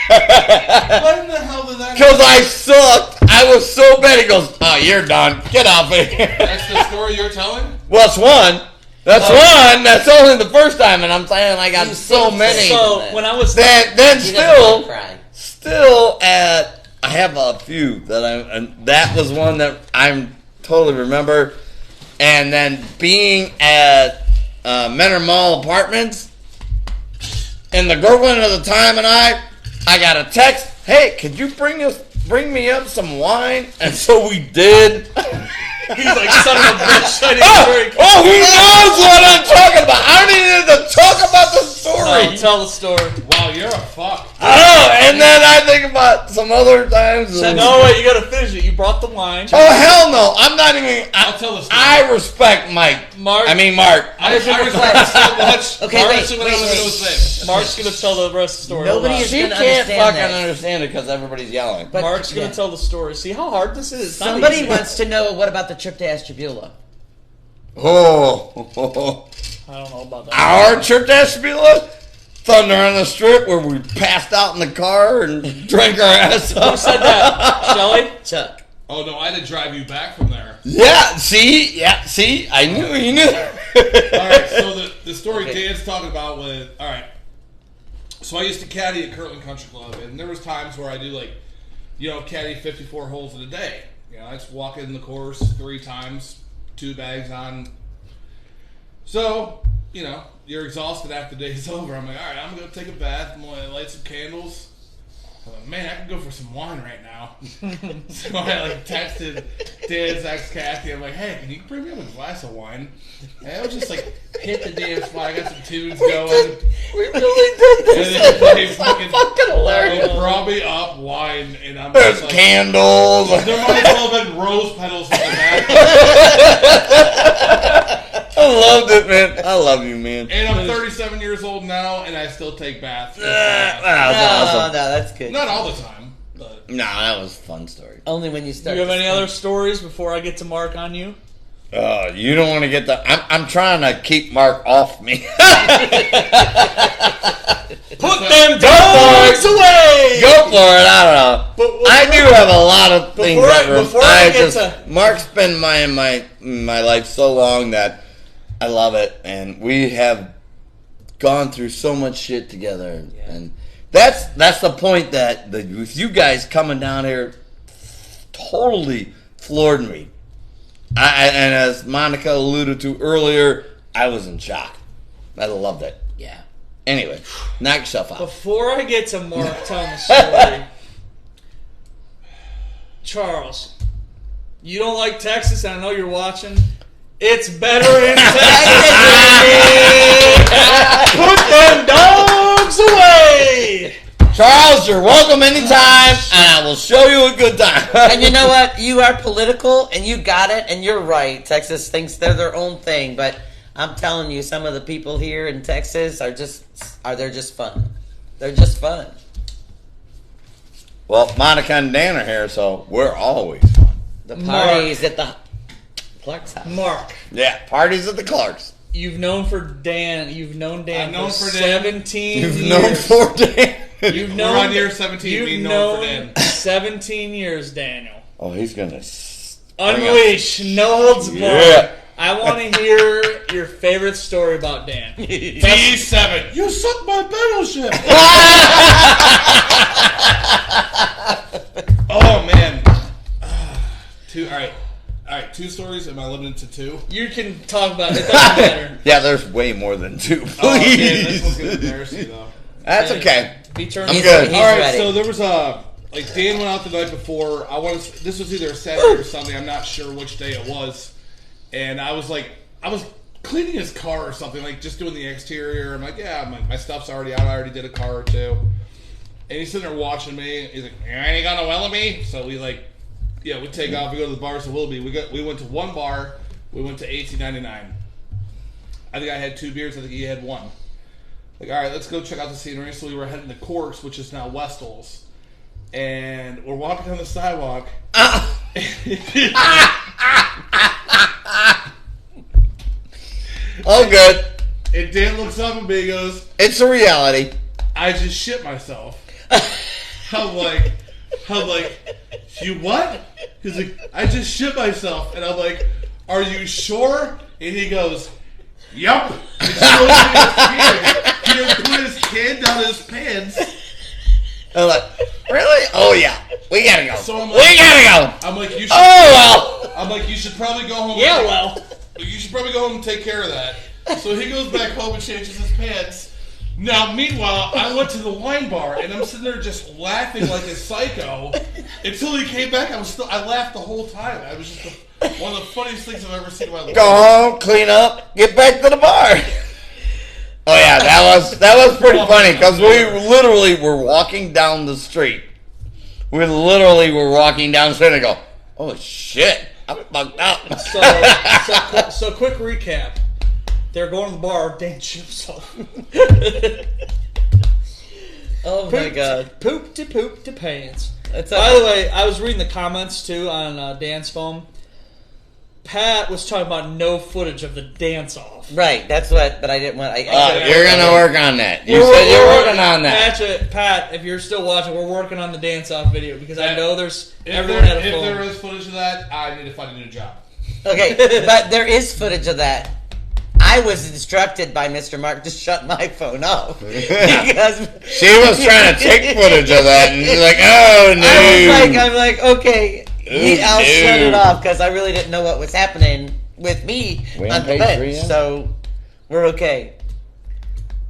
What in the hell did that Because I sucked. I was so bad. He goes, "Oh, you're done. Get off of here." That's the story you're telling? Well, it's one. That's one. That's only the first time, and I'm saying I got You so sing many. So when I was Then He doesn't still. cry. Still I have a few and that was one that I'm totally remember. And then being at Menor Mall Apartments, and the girlfriend at the time and I got a text, "Hey, could you bring me up some wine?" And so we did. he's like, son of a bitch, I didn't drink. Oh, he knows what I'm talking about. I don't even need to talk about the story. No, tell the story. Wow, you're a fuck. I know, and then I think about some other times. No, wait, you gotta finish it. You brought the wine. Oh hell no! I'm not even. I'll tell the story. I respect Mike. Mark. I mean Mark. I respect so much. Okay, Mark, wait, so wait, I'm gonna wait. say. Mark's gonna tell the rest of the story. Nobody Hold on. is She gonna can't understand fucking that. understand it because everybody's yelling. But Mark's gonna yeah. tell the story. See how hard this is? It's not Somebody easy. wants to know what about the trip to Ashtabula? Oh, I don't know about that. our trip to Ashtabula, Thunder on the Strip, where we passed out in the car and drank our ass Who off. said that? Shelley? Chuck. Oh no, I had to drive you back from there. Yeah, see, I knew you knew. Alright, so the story Okay. Dan's talking about with alright. So I used to caddy at Kirtland Country Club, and there was times where I do caddy 54 holes in a day. I just walk in the course 3 times, 2 bags on. So, you're exhausted after the day's over. I'm like, alright, I'm gonna go take a bath, I'm gonna light some candles. I'm like, man, I can go for some wine right now. So I texted Dan's ex Kathy. I'm like, hey, can you bring me up a glass of wine? And I was just hit the damn spot. I got some tunes going. We really did And this. then they fucking hilarious. They brought me up wine, and I'm There's just candles. there might as well have been rose petals in the back. I loved it, man. I love you, man. And I'm 37 years old now, and I still take baths. That No, was awesome. no, that's good. Not all the time, but No, that was a fun story. Only when you Do start. you have to any sing. other stories before I get to Mark on you? You don't want to get the. I'm trying to keep Mark off me. Put them Go for dogs it. away! Go for it. I don't know. But I do have a lot of things. Before I get to- Mark's been in my life so long that I love it, and we have gone through so much shit together, and that's the point that with you guys coming down here totally floored me. And as Monica alluded to earlier, I was in shock. I loved it. Yeah. Anyway, knock yourself out. Before I get to Mark telling the story, Charles, you don't like Texas, and I know you're watching. It's better in Texas. Put them dogs away. Charles, you're welcome anytime, and I will show you a good time. And you know what? You are political, and you got it, and you're right. Texas thinks they're their own thing, but I'm telling you, some of the people here in Texas they're just fun. They're just fun. Well, Monica and Dan are here, so we're always fun. The parties at the Clark's house. Mark, Yeah, parties at the Clarks. you've known Dan I've known for for Dan. 17 You've years. known for Dan. You've known We're on year 17 being known for Dan. 17 years, Daniel. Oh, he's gonna. Unleash, no holds barred. Yeah. I want to hear your favorite story about Dan. D7. You suck my battleship. Oh man. Two. All right. 2 stories. Am I limited to 2? You can talk about it. It doesn't matter. Yeah, there's way more than 2. Please. Oh, okay, this one's gonna embarrass you though. That's okay. Be turned. I'm good. He's All right, ready. so there was Dan went out the night before. This was either a Saturday or Sunday. I'm not sure which day it was. And I was cleaning his car or something, like just doing the exterior. I'm like, yeah, my stuff's already out. I already did a car or 2. And he's sitting there watching me. He's like, you ain't got no Willoughby? So we take off. We go to the bars to Willoughby. We went to one bar. We went to 18.99. I think I had 2 beers. I think he had 1. Like, all right, let's go check out the scenery. So we were heading to CLARKS, which is now Westall's. And we're walking down the sidewalk. All good. And Dan looks up at me and goes, It's a reality. I just shit myself. I'm like, you what? He's like, I just shit myself. And I'm like, are you sure? And he goes, yup. And showed me his hand. He had put his hand down his pants. I'm like, really? Oh yeah, we gotta go. So I'm We like, gotta go. I'm like, you should. Oh well. I'm like, you should probably go home. Yeah, well. You should probably go home and take care of that. So he goes back home and changes his pants. Now, meanwhile, I went to the wine bar and I'm sitting there just laughing like a psycho until he came back. I laughed the whole time. I was just one of the funniest things I've ever seen in my life. Go home, clean up, get back to the bar. Oh yeah, that was pretty funny because we literally were walking down the street. We literally were walking down the street and I go, oh shit, I'm fucked up. So quick recap. They're going to the bar. Dan shit himself. Oh my god. Poop to pants. That's By the way, I was reading the comments too on Dan's phone. Pat was talking about no footage of the dance off. Right, that's what, but I didn't want. You're gonna work on that. You We're- said you're we're- working on that. Pat, if you're still watching, we're working on the dance off video because I know there's If everyone had a there phone. is footage of that, I need to find a new job. Okay, but there is footage of that. I was instructed by Mr. Mark to shut my phone off because She was trying to take footage of that, and you're like, oh no. I'm like, okay, I'll shut it off because I really didn't know what was happening with me We on on the page bench, 3 yet? so we're okay.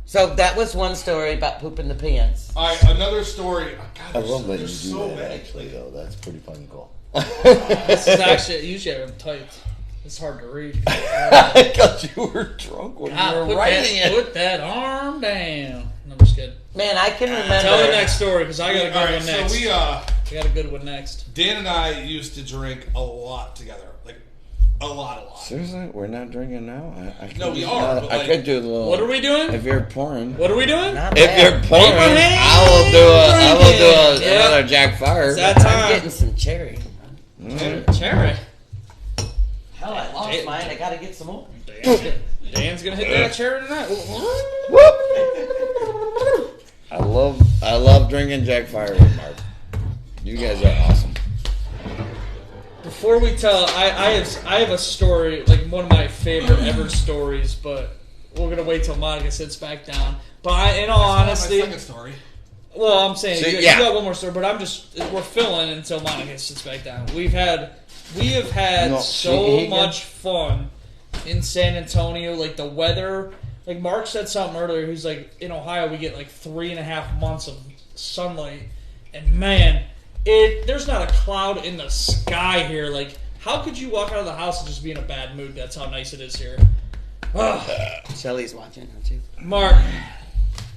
So that was one story about pooping the pants. All right, another story. Oh, God, I love that you there's do so that, many. actually, though. That's pretty fucking cool. This is actually usually I have them typed. It's hard to read. Because you were drunk when you were writing it. Put that arm down. No, I'm just kidding. Man, I can remember. Tell the next story because I got a good All right, one next. so I got a good one next. Dan and I used to drink a lot together, like a lot. Seriously? We're not drinking now? I could No, we do- are, but I like- could do a little. What are we doing? If you're pouring. What are we doing? Not If bad. you're pouring, Abraham I will do drinking. another Jack Fire. It's that I'm time. getting some cherry. Cherry. Hell, I lost mine. I gotta get some more. Dan's gonna hit that cherry tonight. I love drinking Jack Fire with Mark. You guys are awesome. Before we tell, I have a story, like one of my favorite ever stories, but we're gonna wait till Monica sits back down. But in all honesty, My second story. well, I'm saying So, you yeah. got one more story, but we're filling until Monica sits back down. We have had No, so he- much fun in San Antonio. Like the weather, like Mark said something earlier. He's like, in Ohio we get like 3.5 months of sunlight, and man, there's not a cloud in the sky here. Like How could you walk out of the house and just be in a bad mood? That's how nice it is here. Shelly's watching her too. Mark,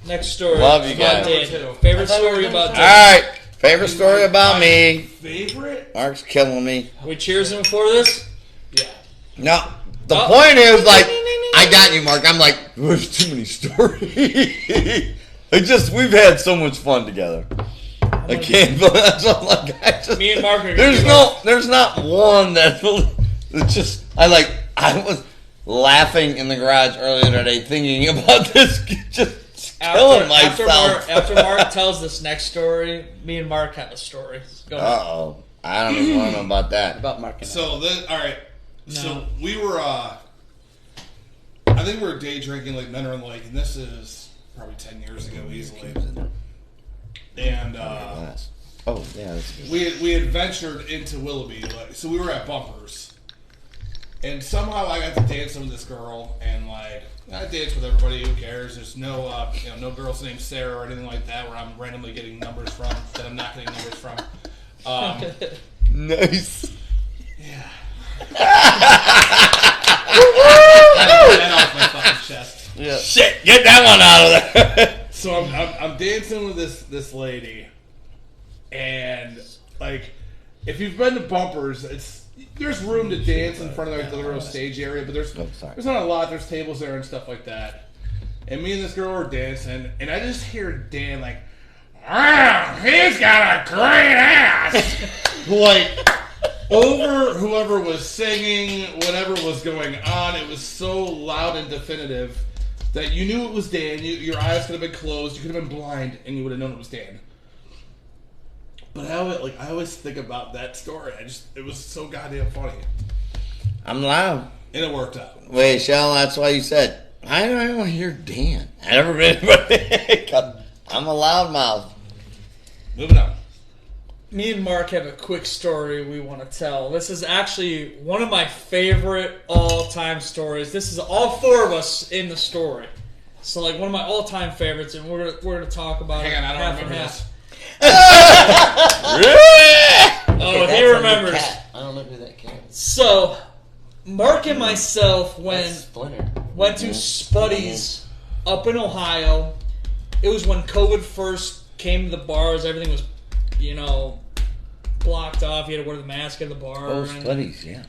next story. Love you about guys. Dan. Favorite story about All Dan. right. Favorite story about me. Favorite? Mark's killing me. We cheers him for this? Yeah. No. The point is, like, I got you, Mark. I'm like, there's too many stories. We've had so much fun together. I can't, but that's all like, Me and Mark are there's not one that, it's just, I was laughing in the garage earlier today thinking about this, just killing myself. After Mark tells this next story, me and Mark have a story. Go ahead. Uh-oh. I don't even want to know about that. About Mark and So, all right. No. So, we were, I think we were day drinking like men are in the lake, and this is probably 10 years ago easily. And Oh, yeah. That's good. we had ventured into Willoughby, so we were at Bumpers, and somehow I got to dance with this girl, and like I dance with everybody. Who cares? There's no no girls named Sarah or anything like that where I'm randomly getting numbers from that I'm not getting numbers from. Nice. Yeah. That off my fucking chest. Yeah. Shit, get that one out of there. So I'm dancing with this lady, and like if you've been to Bumpers, there's room to dance in front of like the little stage area, but there's not a lot. There's tables there and stuff like that. And me and this girl were dancing, and I just hear Dan like, "Wow, he's got a great ass!" like over whoever was singing, whatever was going on. It was so loud and definitive that you knew it was Dan. Your eyes could have been closed. You could have been blind, and you would have known it was Dan. But I always think about that story. It was so goddamn funny, I'm loud. and it worked out. Wait, Shell, that's why you said, I don't want to hear Dan. I'm a loudmouth. Moving on. Me and Mark have a quick story we want to tell. This is actually one of my favorite all-time stories. This is all four of us in the story. So, like, one of my all-time favorites, and we're gonna talk about Hang it on, I don't half and remember half. this. Oh, he remembers. I don't know who that cat is. So, Mark and myself That's Splinter. went to Spuddy's up in Ohio. It was when COVID first came to the bars. Everything was, blocked off. You had to wear the mask at the bar. Oh, studies, yeah.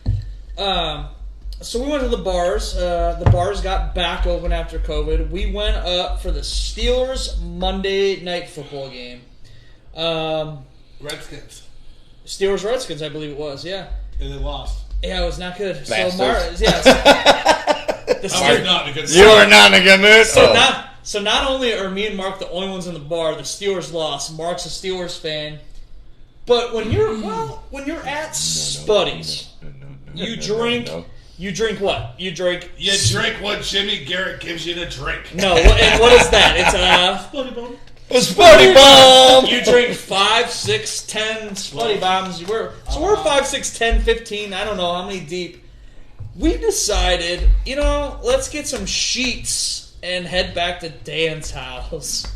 So we went to the bars. The bars got back open after COVID. We went up for the Steelers Monday night football game. Redskins. Steelers-Redskins, I believe it was, yeah. And they lost. Yeah, it was not good. Bastards. So, Not because You are not in a good mood? So not only are me and Mark the only ones in the bar, the Steelers lost. Mark's a Steelers fan. But when you're at Spuddy's, you drink what? You drink what Jimmy Garrett gives you to drink. No, and what is that? It's A Spuddy Bomb! You drink 5, 6, 10 Spuddy Bombs. We're 5, 6, 10, 15. I don't know how many deep. We decided, let's get some sheets and head back to Dan's house.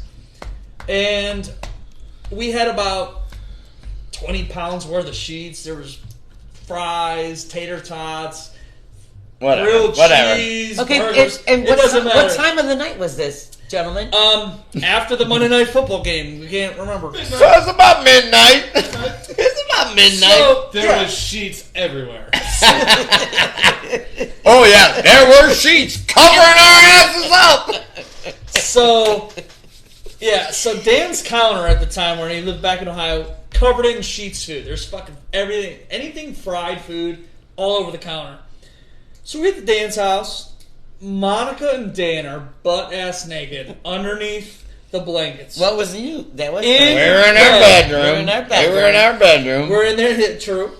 And we had about 20 pounds worth of sheets. There was fries, tater tots, grilled cheese, burgers. What time of the night was this, gentlemen? After the Monday Night Football game. We can't remember. So it's about midnight. It's about midnight. So, There was sheets everywhere. Oh, yeah. There were sheets covering our asses up. So Dan's counter at the time when he lived back in Ohio, covered in sheets food. There's fucking everything, anything fried food, all over the counter. So we get to Dan's house. Monica and Dan are butt-ass naked underneath the blankets. What was you? That was We were in our bedroom. They were in our bedroom. We're in there. True.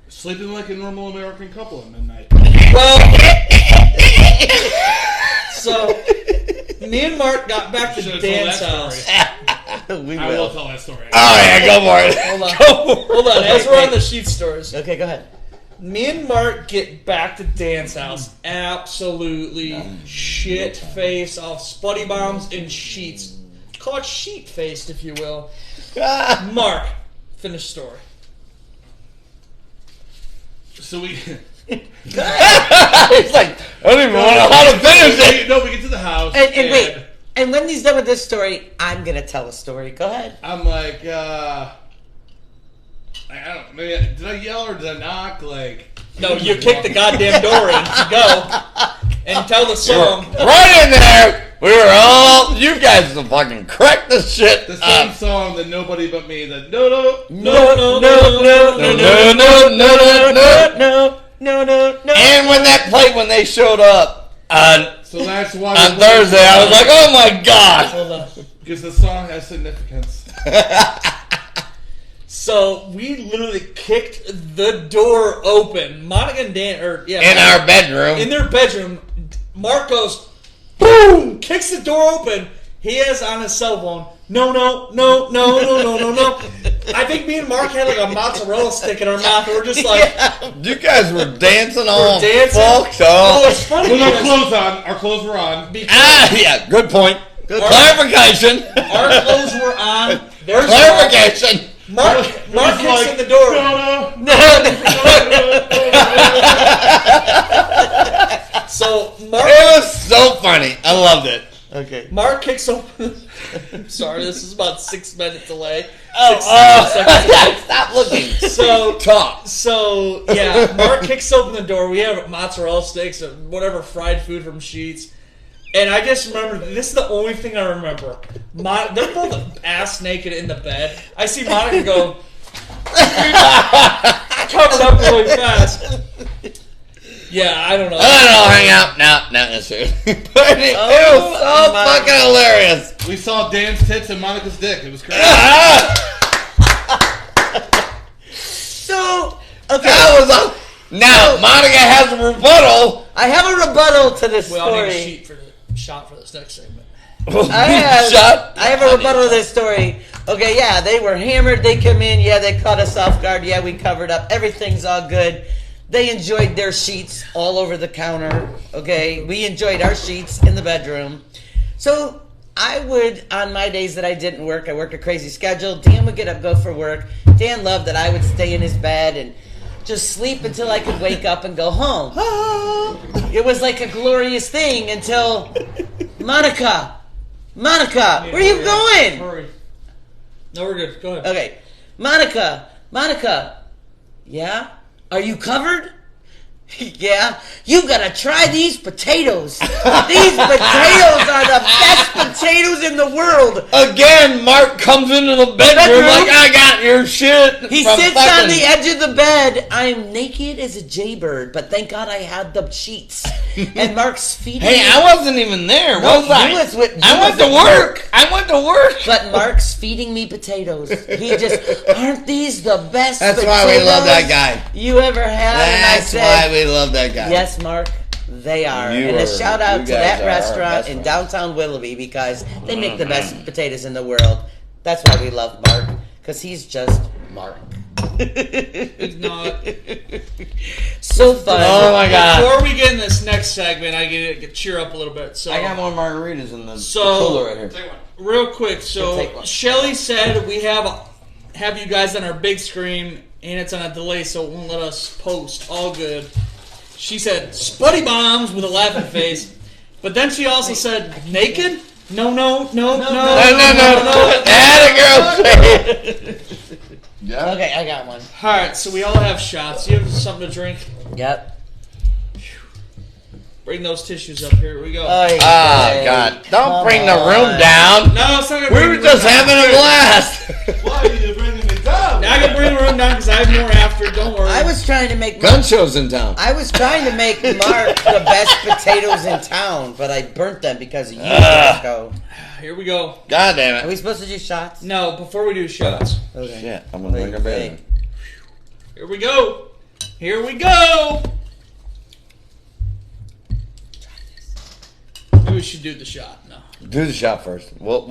Sleeping like a normal American couple at midnight. Well, so me and Mark got back to Should've Dan's told that house. story. We I will. will tell that story. Oh, yeah, go for it. Hold on. As we're on the sheet stories, Okay, go ahead. me and Mark get back to Dan's house. Absolutely shit face off Spuddy Bombs and sheets. Call it sheet faced, if you will. Mark, finish story. So we. It's like, I don't even know how to finish it. No, we get to the house. And wait. And when he's done with this story, I'm going to tell a story. Go ahead. I'm like, I don't. Maybe, did I yell or did I knock? Like. No, you kick the goddamn door in. Go and tell the song. Right in there. We were all, you guys fucking cracked the shit. The same song that nobody but me. The no. And when that played, when they showed up So that's why on Thursday, I was like, oh my god. Hold on. Because the song has significance. So we literally kicked the door open. Monica and Dan, In our bedroom. in their bedroom. Mark goes, boom, kicks the door open. He has on his cell phone. No. I think me and Mark had like a mozzarella stick in our mouth. And we're just like, You guys were dancing all dancing. fucked Oh, up. it's funny. With our because- clothes on. Our clothes were on. because Yeah, good point. Good Our- clarification. our clothes were on. There's Clarification. Mark kicks like, in the door. So Mark It was so funny. I loved it. Okay. Mark kicks open. I'm sorry, this is about 6 minutes delay. Stop looking. So Talk. So yeah, Mark kicks open the door. We have mozzarella sticks or whatever fried food from Sheetz, and I just remember this is the only thing I remember. They're both ass naked in the bed. I see Monica go covered up really fast. Yeah, I don't know. I don't know, hang out. No, not necessarily. But it was so fucking hilarious. We saw Dan's tits and Monica's dick. It was crazy. So, okay. That was a... Now, Monica has a rebuttal. I have a rebuttal to this We all need a story. sheet for the shot for this next segment. I have a rebuttal to this story. Okay, yeah, they were hammered. They come in. Yeah, they caught us off guard. Yeah, we covered up. Everything's all good. They enjoyed their sheets all over the counter. Okay, we enjoyed our sheets in the bedroom. So I would, on my days that I didn't work, I worked a crazy schedule. Dan would get up, go for work. Dan loved that I would stay in his bed and just sleep until I could wake up and go home. It was like a glorious thing until Monica, where are you going? Hurry. No, we're good. Go ahead. Okay, Monica, yeah? Are you covered? Yeah, you gotta try these potatoes. These potatoes are the best potatoes in the world. Again, Mark comes into the bedroom like, I got your shit. He from sits fucking- on the edge of the bed. I'm naked as a jaybird, but thank God I had the sheets. And Mark's feeding Hey, me. I wasn't even there, No, was I? you was with- I you went was to at work. I went to work. But Mark's feeding me potatoes. He just, aren't these the best That's potatoes why we love that guy. you ever had? And I That's said, why we love that guy. yes, Mark, they are. You And are- a shout you out to guys that are our restaurant best in friends. downtown Willoughby because they make the best potatoes in the world. That's why we love Mark, because he's just Mark. It's not. So fun. Oh my god. Before we get in this next segment, I get cheer up a little bit. So I got more margaritas in the So- cooler right here. real quick, so Take one. Shelly said we have you guys on our big screen and it's on a delay, so it won't let us post. All good. She said spuddy bombs with a laughing face, but then she also said naked. No. No. Atta girl. Yeah. Okay, I got one. All right, so we all have shots. You have something to drink? Yep. Bring those tissues up here. We go. Oh God! Don't bring the room down. No, it's not gonna We bring were the just room down. having a blast. Why are you bringing me down? Now I can bring the room down because I have more after. Don't worry. I was trying to make Gun shows in town. Mark the best potatoes in town, but I burnt them because of you, Ah. Marco. Here we go. God damn Are it! we supposed to do shots? No, before we do shots. Okay. Shit! I'm gonna bring a bed. Here we go. Here we go. Maybe we should do the shot. No. Do the shot first. Well,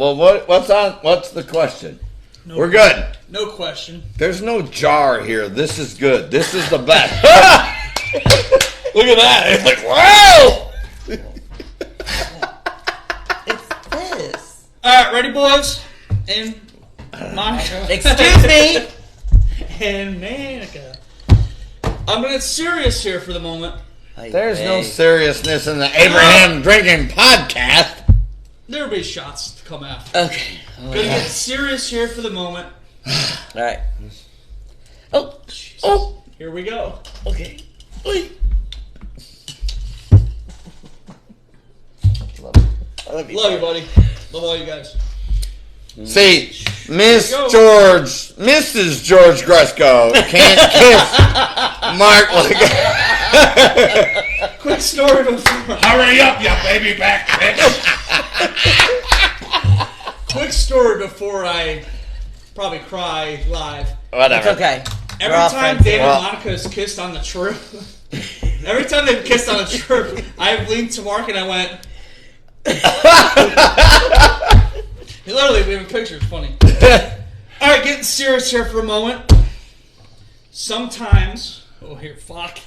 what's on? What's the question? No, We're good. No question. There's no jar here. This is good. This is the best. Look at that. It's like, wow. It's this. All right, ready, boys? And Monica. Excuse me. And Monica. I'm gonna get serious here for the moment. There's no seriousness in the Abraham Drinking Podcast. There'll be shots to come after. Okay. Gonna get serious here for the moment. All right. Oh. Oh. Here we go. Okay. I love you. Love you, buddy. Love all you guys. See, Mrs. George Gresco can't kiss Mark like Quick story before. Hurry up, you baby back bitch. Quick story before I probably cry live. whatever. It's okay. Every We're all time friends Dan here. and Monica has kissed on the trip, every time they've kissed on the trip, I've leaned to Mark and I went. Literally, we have a picture. It's funny. All right, getting serious here for a moment. Sometimes, fuck.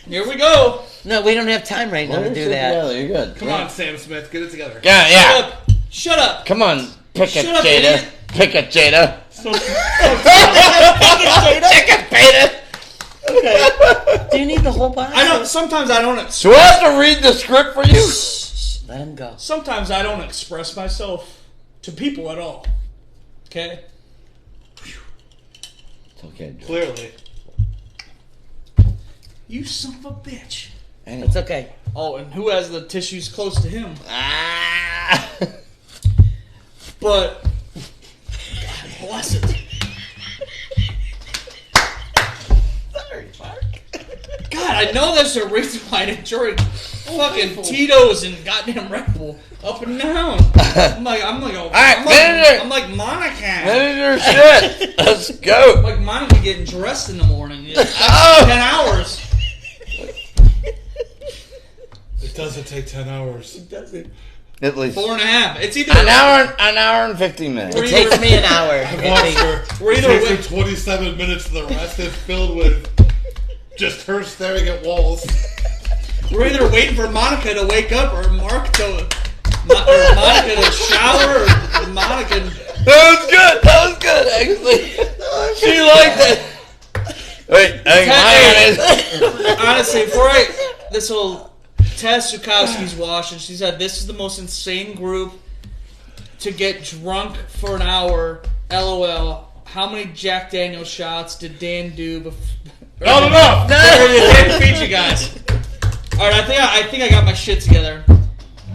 Here we go. No, we don't have time right now to do that. Yeah, you're good. Come on, Sam Smith, get it together. Yeah. Shut up. Come on, pick it, Shut up, Jada. idiot. Pick it, Jada. Pick it, Jada. Do you need the whole box? Sometimes I don't. Do I have to read the script for you? Shh, let him go. Sometimes I don't express myself to people at all. Okay. It's okay, George. Clearly. You son of a bitch. It's okay. Oh, and who has the tissues close to him? Ah. But God bless it. Sorry, Mark. God, I know there's a reason why I enjoy fucking Tito's and goddamn Red Bull up and down. I'm like Monica. Finish your shit. Let's go. Like Monica getting dressed in the morning. That's 10 hours. It doesn't take 10 hours. It doesn't. At least 4.5. It's either an hour and 15 minutes. It takes me an hour. I've watched her. We're It either takes her 27 minutes. The rest is filled with just her staring at walls. We're either waiting for Monica to wake up or Monica to shower or Monica. That was good, actually. She liked it. Wait, Honestly, this will Tess Zukowski's watched, and she said this is the most insane group to get drunk for an hour. LOL. How many Jack Daniel shots did Dan do before? Not enough. Dan feed you guys. All right, I think I got my shit together,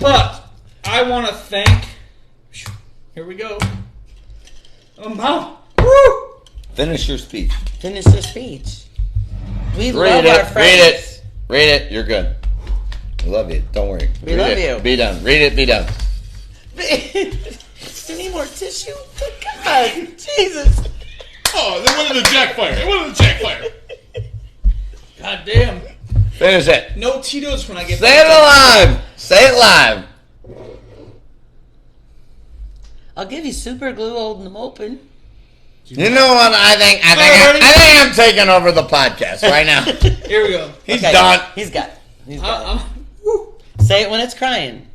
but I want to thank. Here we go. Woo! Finish your speech. Finish your speech. We love our friends. Read it. You're good. I love you. Don't worry. We love you. Be done. Read it. Be done. Do you need more tissue? God, Jesus. Oh, they went in the jack fire. God damn. Finish it. No Tito's when I get. Say it live. Say it live. I'll give you super glue holding them open. You know what? I think I'm taking over the podcast right now. Here we go. He's done. He's got it. Woo. Say it when it's crying.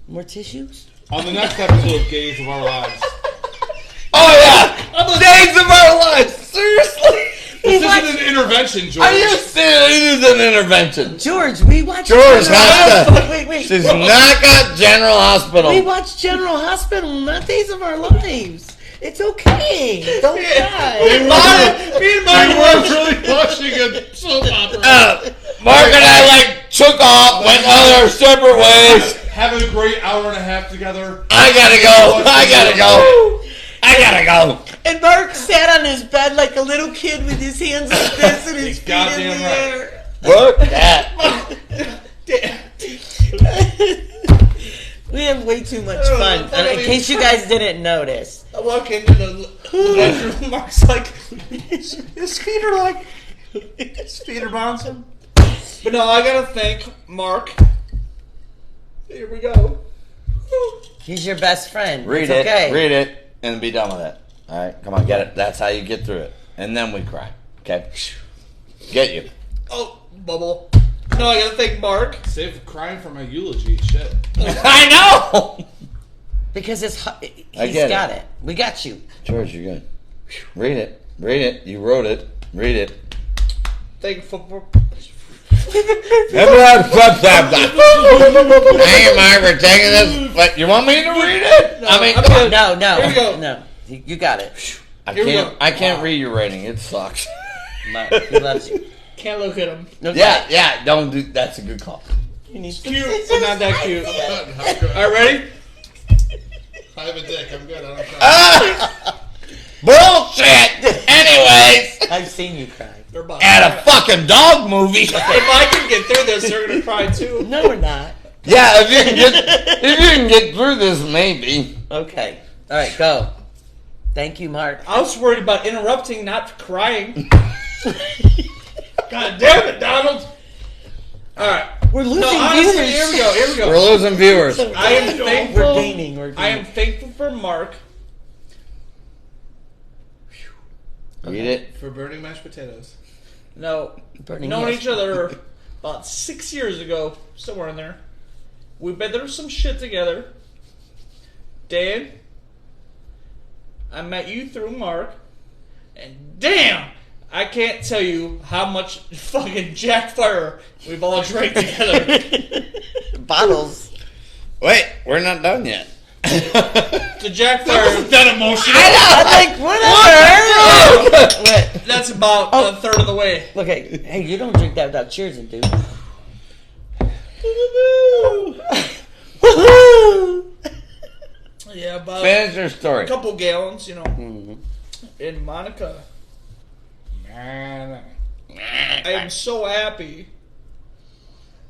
More tissues? On the next episode of Gays of Our Lives. Oh yeah! Days of our lives. Seriously. This isn't an intervention, George. Are you serious? It is an intervention. George, we watched George General has to. Hospital. Wait. She's not got General Hospital. We watched General Hospital, not Days of Our Lives. It's okay. Don't cry. Me and Mark were really watching a soap opera. Mark and I took off, went our separate ways. Having a great hour and a half together. I gotta go. And Mark sat on his bed like a little kid with his hands like this and his feet in the air. Look at that. We have way too much fun. In case you guys didn't notice. I walk into the bedroom. Mark's like, his feet are bouncing. But no, I gotta thank Mark. Here we go. He's your best friend. Read it's okay. Read it, and be done with it. All right, come on, get it. That's how you get through it, and then we cry. Okay, get you. Oh, bubble. No, I gotta thank Mark. Save crying for my eulogy. Shit. I know. Because he's I get got it. We got you. George, you're good. Read it. You wrote it. Read it. Thankful for. Hey, Mark, we're taking this. What, you want me to read it? No, I mean, I'm come good. on. No, Here we go. no. You got it. Here we go. I can't read your writing. It sucks. He loves you. Can't look at him. Okay. Yeah, don't do. That's a good call. He's cute, but not that cute. I'm good. All right, ready? I have a dick. I'm good. I don't cry. Bullshit. Anyways, I've seen you cry. They're about at a fucking dog movie. If I can get through this, they're gonna cry too. No, we're not. Yeah, if you can get through this, maybe. Okay. All right, go. Thank you, Mark. I was worried about interrupting, not crying. God damn it, Donald! All right, We're losing no, honestly, viewers. here we go. Here we We're go. losing viewers. I am thankful. We're gaining. I am thankful for Mark. Read it. For burning mashed potatoes. No, Burning known yes. each other about 6 years ago, somewhere in there. We've been through some shit together. Dan, I met you through Mark, and damn, I can't tell you how much fucking Jack Fire we've all drank together. Bottles. Wait, we're not done yet. The Jack Fire, That emotional. I like whatever. Wait, that's about a third of the way. look, hey, you don't drink that without cheersing, dude. Yeah, about Finish your story. a couple gallons, you know. Mm-hmm. And Monica, I am so happy.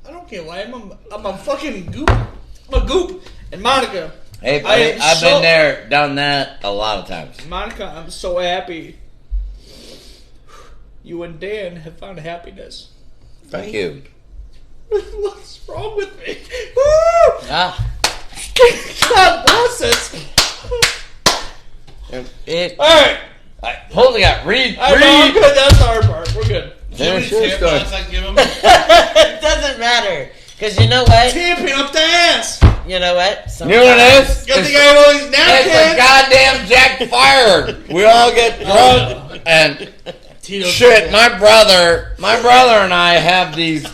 I don't care why I'm a fucking goop. I'm a goop. And Monica, Hey, I buddy, am I've so- been there, done that a lot of times. Monica, I'm so happy. You and Dan have found happiness. Thank you. What's wrong with me? Woo! Ah, God bless it. it. All right. Hold it, read. I know, I'm good. That's the hard part. We're good. Finish your story. Tampons I give him. It doesn't matter. Because you know what? Tamping up the ass. You know what? You know what it is? You think I have all these It's a napkins? goddamn Jack Fire. We all get drunk and shit. My brother and I have these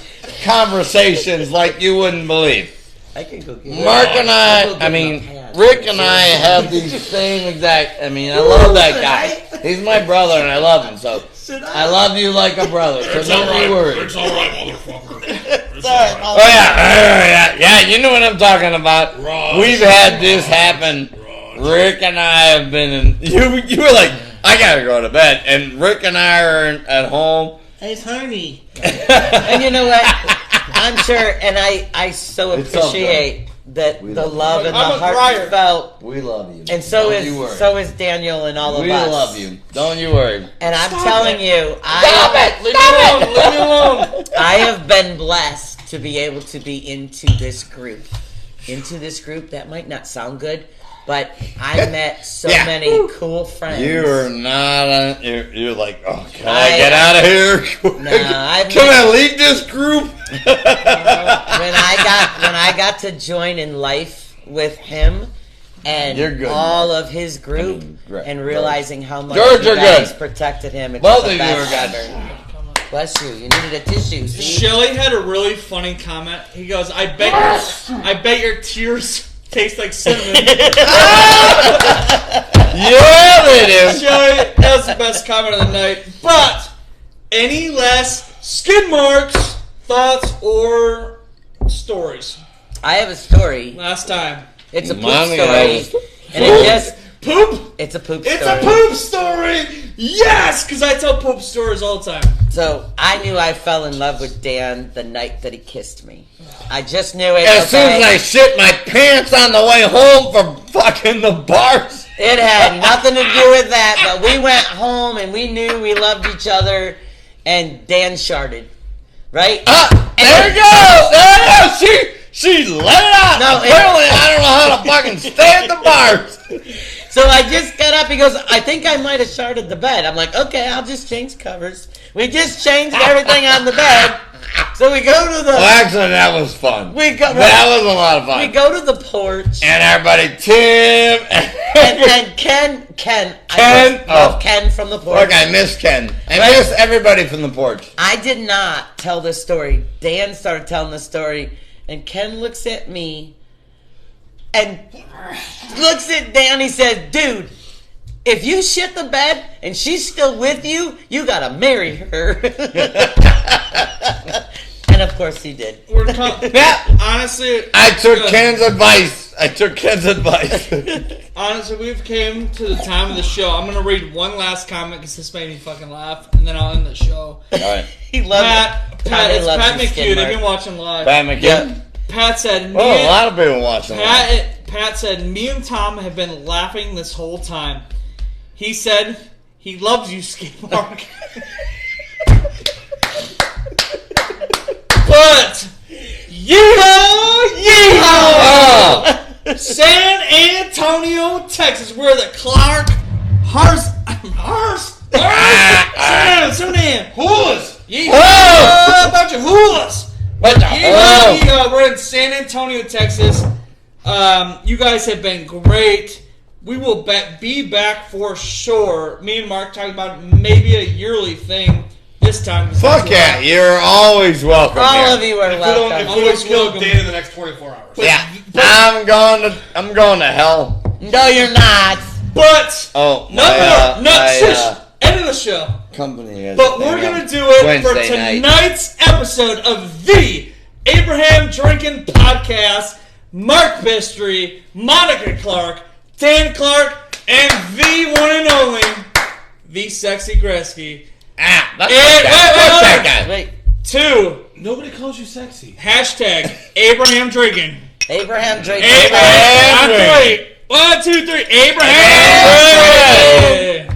conversations like you wouldn't believe. I can go get Mark and Rick and I have these same exact. I love that guy. He's my brother and I love him. So I love you like a brother. So don't you worry. It's alright, motherfucker. It's Sorry. alright. Oh yeah. You know what I'm talking about. Raj. We've had this happen. Rick and I have been in. You were like, I gotta go to bed, and Rick and I are at home. It's honey. And you know what? I'm sure, and I so It's all appreciate that We the love you. love and the I'm a crier. heartfelt, We love you, and so Don't you worry. is Daniel and all of We us. love you. Don't you worry. And I'm telling you, Stop it! Leave me alone. I have been blessed to be able to be into this group. That might not sound good, but I met so Yeah. many cool friends. You're not. You're like, oh, can I get out of here? I've Can I leave this group? when I got to join in life with him and You're good, all of his group, great. and realizing how much George, you you're guys good. protected him. It Both was of the you best are good. ever. Bless you. You needed a tissue. See? Shelly had a really funny comment. He goes, I bet your tears taste like cinnamon. Yeah, they do. Shelly, that was the best comment of the night. But any last skid marks, thoughts, or stories? I have a story. Last time. It's a poop Mommy story. has- And it just, Poop? it's a poop It's story. a poop story! Yes! Because I tell poop stories all the time. So I knew I fell in love with Dan the night that he kissed me. I just knew it. As soon okay? as I shit my pants on the way home from fucking the bars. It had nothing to do with that, but we went home and we knew we loved each other, and Dan sharted, right? There it goes. There it goes. She let it out. No, Apparently, I don't know how to fucking stay at the bars. So I just got up. He goes, I think I might have sharted the bed. I'm like, okay, I'll just change covers. We just changed everything on the bed. So we go to the. Well, actually, that was fun. That was a lot of fun. We go to the porch. And everybody, Tim. and Ken. I love Ken from the porch. Look, I miss Ken. I miss everybody from the porch. I did not tell this story. Dan started telling the story, and Ken looks at me and looks at Dan. He says, "Dude, if you shit the bed and she's still with you, you gotta marry her." And of course he did. Honestly, I took Ken's advice. Honestly, we've came to the time of the show. I'm gonna read one last comment because this made me fucking laugh, and then I'll end the show. All right. He loved it. It's Pat McHugh. They've been watching live. Pat McHugh. Pat said, a lot of people watching live. Pat said, me and Tom have been laughing this whole time. He said he loves you, Skate Mark. But yeehaw! San Antonio, Texas, where the Clark Hoolas. Yeehaw! A bunch of hoolas. Yeehaw! We're in San Antonio, Texas. You guys have been great. We will be back for sure. Me and Mark talking about maybe a yearly thing this time. Fuck yeah, you're always welcome. All of you are welcome. If we don't kill Dana in the next 24 hours. Yeah, I'm going to hell. No, you're not. But shush. End of the show. Company. But we're gonna do it Wednesday for night. tonight's episode of the Abraham Drinking Podcast. Mark Bistry, Monica Clark, Dan Clark, and the one and only, the Sexy Gretzky. That's that guy. Wait. 2. Nobody calls you sexy. Hashtag Abraham Drinking. Abraham Drinking. Abraham. 3. 1, 2, 3. Abraham Drinking.